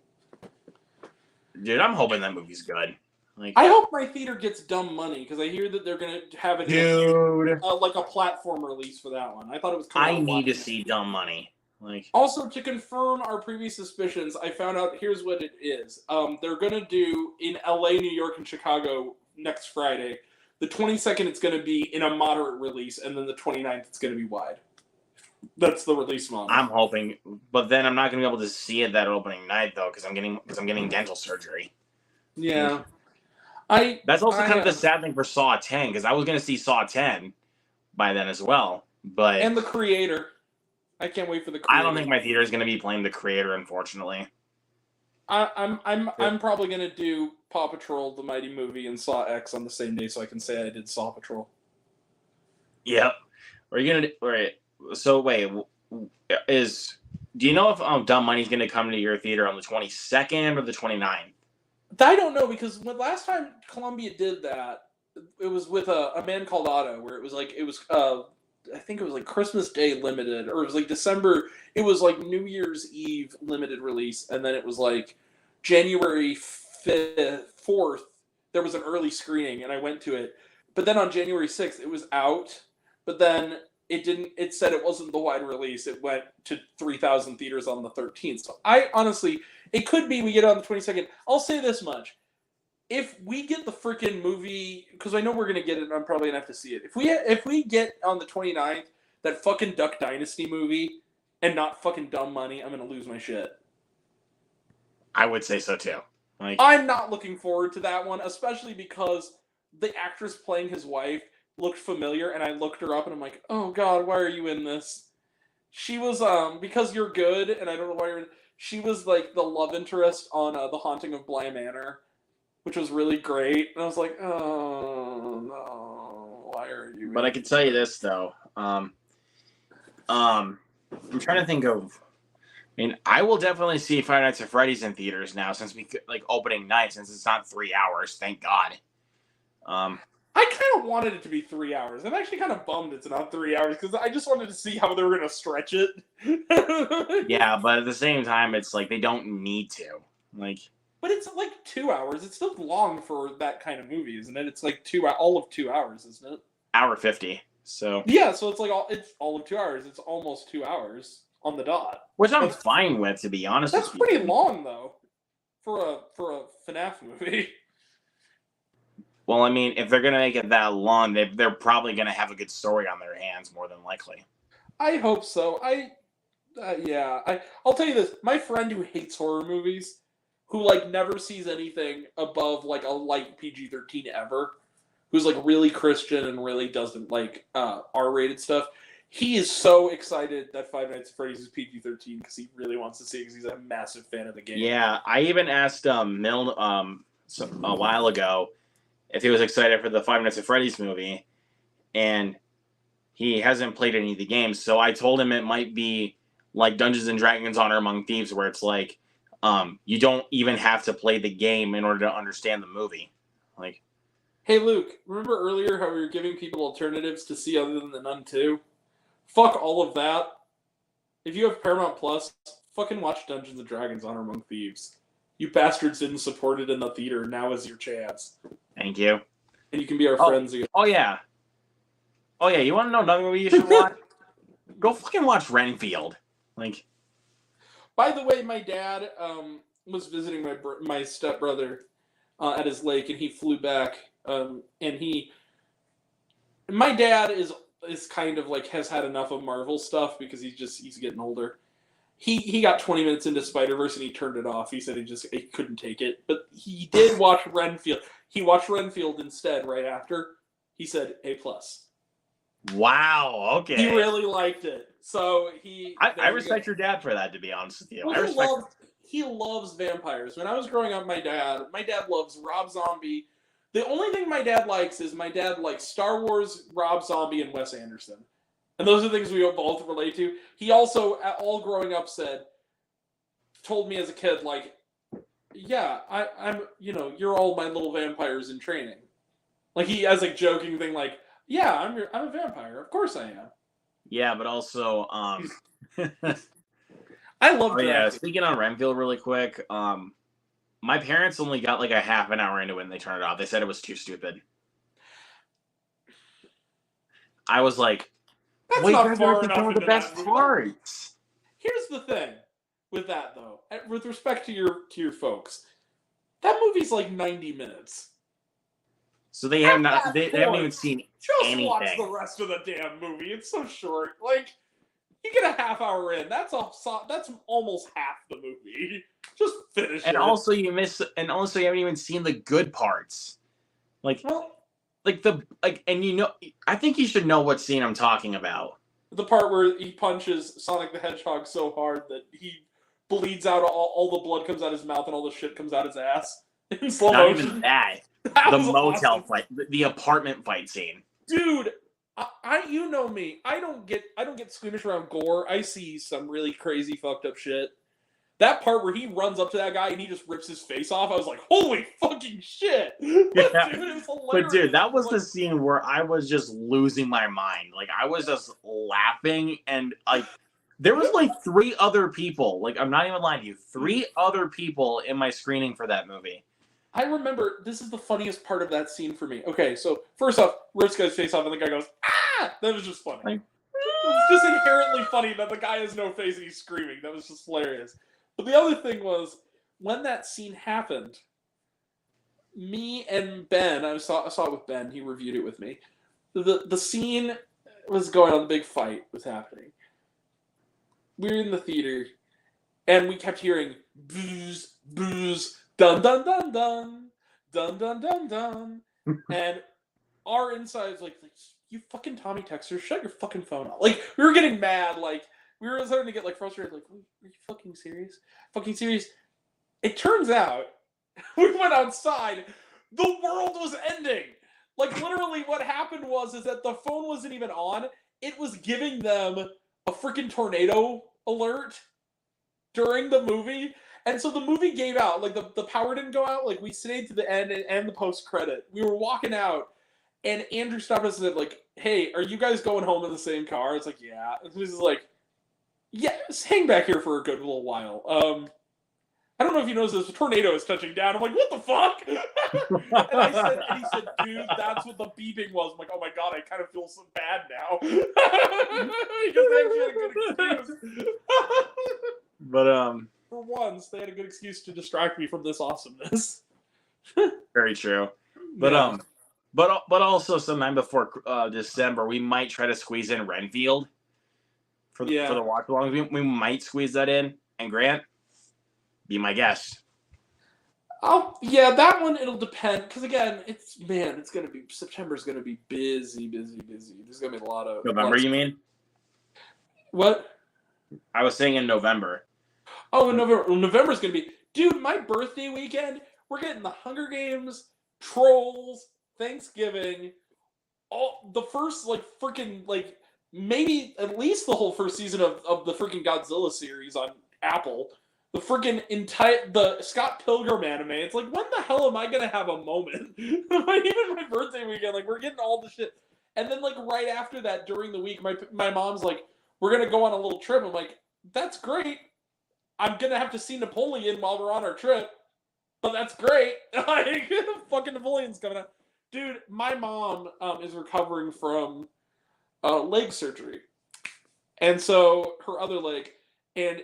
S1: Dude, I'm hoping that movie's good. Like,
S2: I hope my theater gets Dumb Money because I hear that they're gonna have like a platform release for that one. I thought it was coming
S1: I
S2: out
S1: need to
S2: last
S1: see Dumb Money. Like,
S2: Also, to confirm our previous suspicions, I found out here's what it is. They're gonna do in LA, New York, and Chicago next Friday. The 22nd, it's gonna be in a moderate release, and then the 29th, it's gonna be wide. That's the release model.
S1: I'm hoping, but then I'm not gonna be able to see it that opening night though, because I'm getting dental surgery.
S2: Yeah,
S1: That's also kind of the sad thing for Saw 10, because I was gonna see Saw 10 by then as well, but
S2: and The Creator. I can't wait for The Creator.
S1: I don't think my theater is gonna be playing The Creator, unfortunately.
S2: I'm probably gonna do Paw Patrol, the Mighty Movie, and Saw X on the same day, so I can say I did Saw Patrol.
S1: Yep. Are you gonna? Right. So wait, do you know if Dumb Money's gonna come to your theater on the 22nd or the 29th?
S2: I don't know, because when last time Columbia did that, it was with a Man Called Otto, where it was I think it was like Christmas Day limited, or it was like December. It was like New Year's Eve limited release, and then it was like January 4th. There was an early screening, and I went to it. But then on January 6th, it was out. But then it didn't. It said it wasn't the wide release. It went to 3,000 theaters on the 13th. So I honestly, it could be we get it on the 22nd. I'll say this much. If we get the freaking movie, because I know we're gonna get it, and I'm probably gonna have to see it. If we get on the 29th that fucking Duck Dynasty movie and not fucking Dumb Money, I'm gonna lose my shit.
S1: I would say so too. Like,
S2: I'm not looking forward to that one, especially because the actress playing his wife looked familiar, and I looked her up, and I'm like, oh god, why are you in this? She was Because You're Good, and I don't know why you're. She was like the love interest on The Haunting of Bly Manor, which was really great. And I was like, oh no, why are you?
S1: But I can tell you this though. I'm trying to think of. I mean, I will definitely see Five Nights at Freddy's in theaters now, since we like opening night, since it's not 3 hours. Thank God.
S2: I kind of wanted it to be 3 hours. I'm actually kind of bummed it's not 3 hours, because I just wanted to see how they were going to stretch it.
S1: Yeah, but at the same time, it's like they don't need to. Like,
S2: but it's like 2 hours. It's still long for that kind of movie, isn't it? It's like all of 2 hours, isn't it?
S1: Hour 50. So
S2: yeah, so it's like all of 2 hours. It's almost 2 hours on the dot,
S1: which I'm fine with, to be honest.
S2: That's pretty long though, for a FNAF movie.
S1: Well, I mean, if they're gonna make it that long, they're probably gonna have a good story on their hands, more than likely.
S2: I hope so. I'll tell you this. My friend who hates horror movies, who like never sees anything above like a light PG-13 ever, who's like really Christian and really doesn't like R-rated stuff. He is so excited that Five Nights at Freddy's is PG-13 because he really wants to see it, because he's a massive fan of the game.
S1: Yeah, I even asked Milne a while ago if he was excited for the Five Nights at Freddy's movie, and he hasn't played any of the games. So I told him it might be like Dungeons and Dragons: Honor Among Thieves, where it's like you don't even have to play the game in order to understand the movie. Like,
S2: hey Luke, remember earlier how we were giving people alternatives to see other than the Nun 2? Fuck all of that. If you have Paramount Plus, fucking watch Dungeons and Dragons: Honor Among Thieves. You bastards didn't support it in the theater. Now is your chance.
S1: Thank you.
S2: And you can be our friends again.
S1: Oh yeah. Oh yeah. You want to know another movie you should watch? Go fucking watch Renfield. Like.
S2: By the way, my dad was visiting my stepbrother at his lake, and he flew back. My dad is kind of like has had enough of Marvel stuff because he's getting older. He got 20 minutes into Spider-Verse and he turned it off. He said he couldn't take it. But he did watch Renfield. He watched Renfield instead right after. He said A+.
S1: Wow, okay.
S2: He really liked it. So
S1: I respect your dad for that, to be honest with you.
S2: Well, he loves vampires. When I was growing up, my dad loves Rob Zombie. The only thing my dad likes is Star Wars, Rob Zombie, and Wes Anderson. And those are things we both relate to. He also, all growing up, told me as a kid, like, yeah, I'm, you're all my little vampires in training. Like, he has a joking thing, like, yeah, I'm a vampire. Of course I am.
S1: Yeah, but also,
S2: I love Dracula.
S1: Yeah, speaking on Renfield really quick, My parents only got like a half an hour into it and they turned it off. They said it was too stupid. I was like,
S2: That's
S1: wait,
S2: not far
S1: to
S2: enough
S1: go the
S2: into
S1: best
S2: that movie.
S1: parts.
S2: Here's the thing with that, though. With respect to your folks, that movie's like 90 minutes.
S1: So they have not. They haven't even seen
S2: Just
S1: anything.
S2: watch the rest of the damn movie. It's so short. Like, you get a half hour in. That's almost half the movie. Just finish it.
S1: And also you haven't even seen the good parts. Like, and I think you should know what scene I'm talking about.
S2: The part where he punches Sonic the Hedgehog so hard that he bleeds out, all the blood comes out his mouth and all the shit comes out his ass in slow motion.
S1: Not even that.
S2: That
S1: the
S2: was
S1: motel
S2: awesome.
S1: fight, the apartment fight scene.
S2: Dude, you know me. I don't get squeamish around gore. I see some really crazy fucked up shit. That part where he runs up to that guy and he just rips his face off, I was like, holy fucking shit.
S1: Yeah.
S2: Dude, it was hilarious.
S1: But dude, that was the scene where I was just losing my mind. Like, I was just laughing, and like there was like 3 other people. Like, I'm not even lying to you. 3 other people in my screening for that movie.
S2: I remember, this is the funniest part of that scene for me. Okay, so first off, rips guy's face off and the guy goes, ah! That was just funny. It was just inherently funny that the guy has no face and he's screaming. That was just hilarious. But the other thing was, when that scene happened, me and Ben, I saw it with Ben, he reviewed it with me. The scene was going on, the big fight was happening. We were in the theater, and we kept hearing, booze, booze, dun dun dun dun, dun dun dun dun. And our insides like, you fucking Tommy Texter, shut your fucking phone off. Like, we were getting mad, like, we were starting to get like frustrated, like, are you fucking serious? Fucking serious? It turns out, we went outside, the world was ending. Like, literally what happened is that the phone wasn't even on. It was giving them a freaking tornado alert during the movie. And so the movie gave out. Like, the power didn't go out. Like, we stayed to the end and the post-credit. We were walking out, and Andrew stopped us and said, like, hey, are you guys going home in the same car? It's like, yeah. And he was like, yeah, just hang back here for a good little while. I don't know if you noticed this, the tornado is touching down. I'm like, what the fuck? and he said, dude, that's what the beeping was. I'm like, oh my god, I kind of feel so bad now. Because they actually had a good excuse.
S1: But
S2: for once, they had a good excuse to distract me from this awesomeness.
S1: Very true. But
S2: yeah.
S1: but also sometime before December, we might try to squeeze in Renfield for the watch along. We might squeeze that in. And Grant, be my guest.
S2: Yeah, that one, it'll depend. Because again, September's gonna be busy. There's gonna be a lot of
S1: November, you mean?
S2: What?
S1: I was saying in November.
S2: Oh, in November. November's gonna be, dude, my birthday weekend. We're getting the Hunger Games, Trolls, Thanksgiving, all the first maybe at least the whole first season of the freaking Godzilla series on Apple. The freaking the Scott Pilgrim anime. It's like, when the hell am I gonna have a moment? Even my birthday weekend, like, we're getting all the shit. And then, like, right after that, during the week, my mom's like, we're gonna go on a little trip. I'm like, that's great. I'm gonna have to see Napoleon while we're on our trip, but that's great. Like, fucking Napoleon's coming out. Dude, my mom is recovering from leg surgery, and so her other leg, and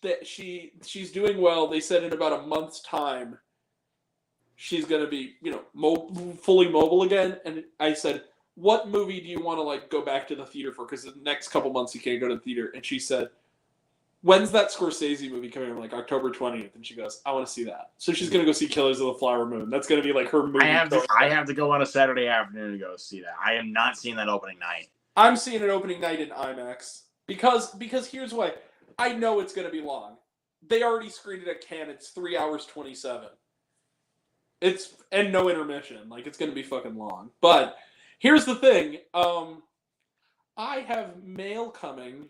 S2: that she's doing well. They said in about a month's time, she's gonna be, fully mobile again. And I said, what movie do you want to, like, go back to the theater for? Because the next couple months you can't go to the theater. And she said, when's that Scorsese movie coming? I'm like, October 20th. And she goes, I want to see that. So she's gonna go see Killers of the Flower Moon. That's gonna be like her movie.
S1: I have to go on a Saturday afternoon to go see that. I am not seeing that opening night. I'm
S2: seeing it opening night in IMAX because here's why. I know it's going to be long. They already screened it at Cannes. It's 3 hours 27. And no intermission. Like, it's going to be fucking long. But here's the thing. I have mail coming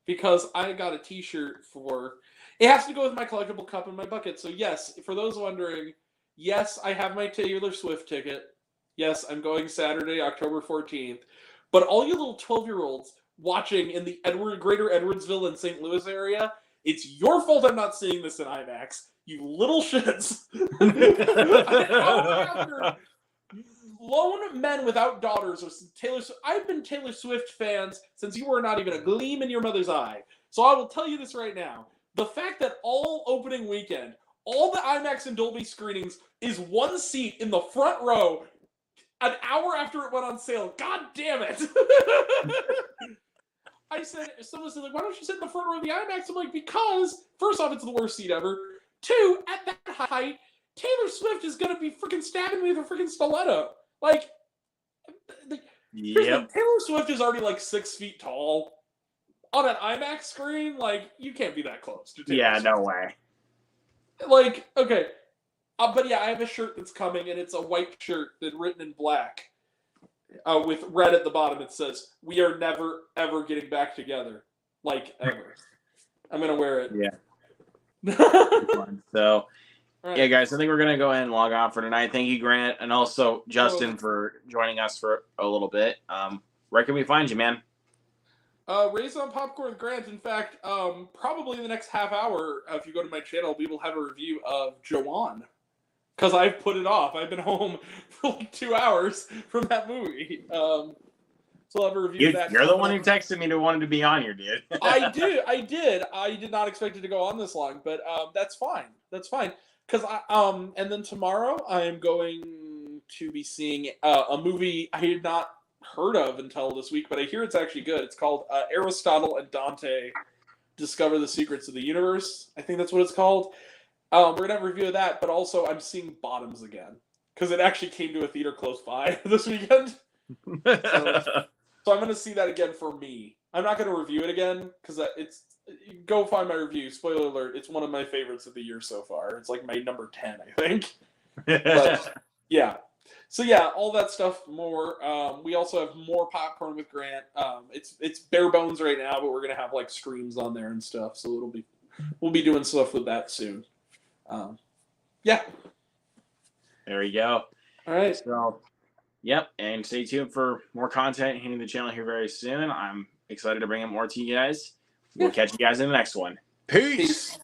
S2: because I got a t-shirt for... It has to go with my collectible cup and my bucket. So yes, for those wondering, yes, I have my Taylor Swift ticket. Yes, I'm going Saturday, October 14th. But all you little 12-year-olds watching in the Greater Edwardsville and St. Louis area, It's your fault I'm not seeing this in IMAX. You little shits. Lone men without daughters. I've been Taylor Swift fans since you were not even a gleam in your mother's eye. So I will tell you this right now. The fact that all opening weekend, all the IMAX and Dolby screenings is one seat in the front row an hour after it went on sale. God damn it. Someone said, like, why don't you sit in the front row of the IMAX? I'm like, because, first off, it's the worst seat ever. Two, at that height, Taylor Swift is going to be freaking stabbing me with a freaking stiletto. Like, Taylor Swift is already like 6 feet tall. On an IMAX screen, like, you can't be that close to Taylor Swift.
S1: No way.
S2: Like, okay. But yeah, I have a shirt that's coming, and it's a white shirt that's written in black. With red at the bottom, it says, "We are never, ever getting back together." Like, ever. I'm going to wear it.
S1: Yeah. So,
S2: right.
S1: Yeah, guys, I think we're going to go ahead and log off for tonight. Thank you, Grant, and also Justin for joining us for a little bit. Where can we find you, man?
S2: Raise on Popcorn with Grant. In fact, probably in the next half hour, if you go to my channel, we will have a review of Joanne. Because I've put it off. I've been home for like 2 hours from that movie. So I'll have a review of that.
S1: You're the one who texted me to wanted to be on here, dude.
S2: I did. I did not expect it to go on this long, but that's fine. That's fine. Because and then tomorrow I am going to be seeing a movie I had not heard of until this week, but I hear it's actually good. It's called Aristotle and Dante Discover the Secrets of the Universe. I think that's what it's called. We're going to have a review of that, but also I'm seeing Bottoms again. Because it actually came to a theater close by this weekend. So I'm going to see that again for me. I'm not going to review it again, because it's... Go find my review. Spoiler alert, it's one of my favorites of the year so far. It's like my number 10, I think. But, yeah. So yeah, all that stuff more. We also have more Popcorn with Grant. It's bare bones right now, but we're going to have like streams on there and stuff. So we'll be doing stuff with that soon. Yeah.
S1: There we go.
S2: All right.
S1: So, yep. And stay tuned for more content hitting the channel here very soon. I'm excited to bring it more to you guys. We'll catch you guys in the next one. Peace.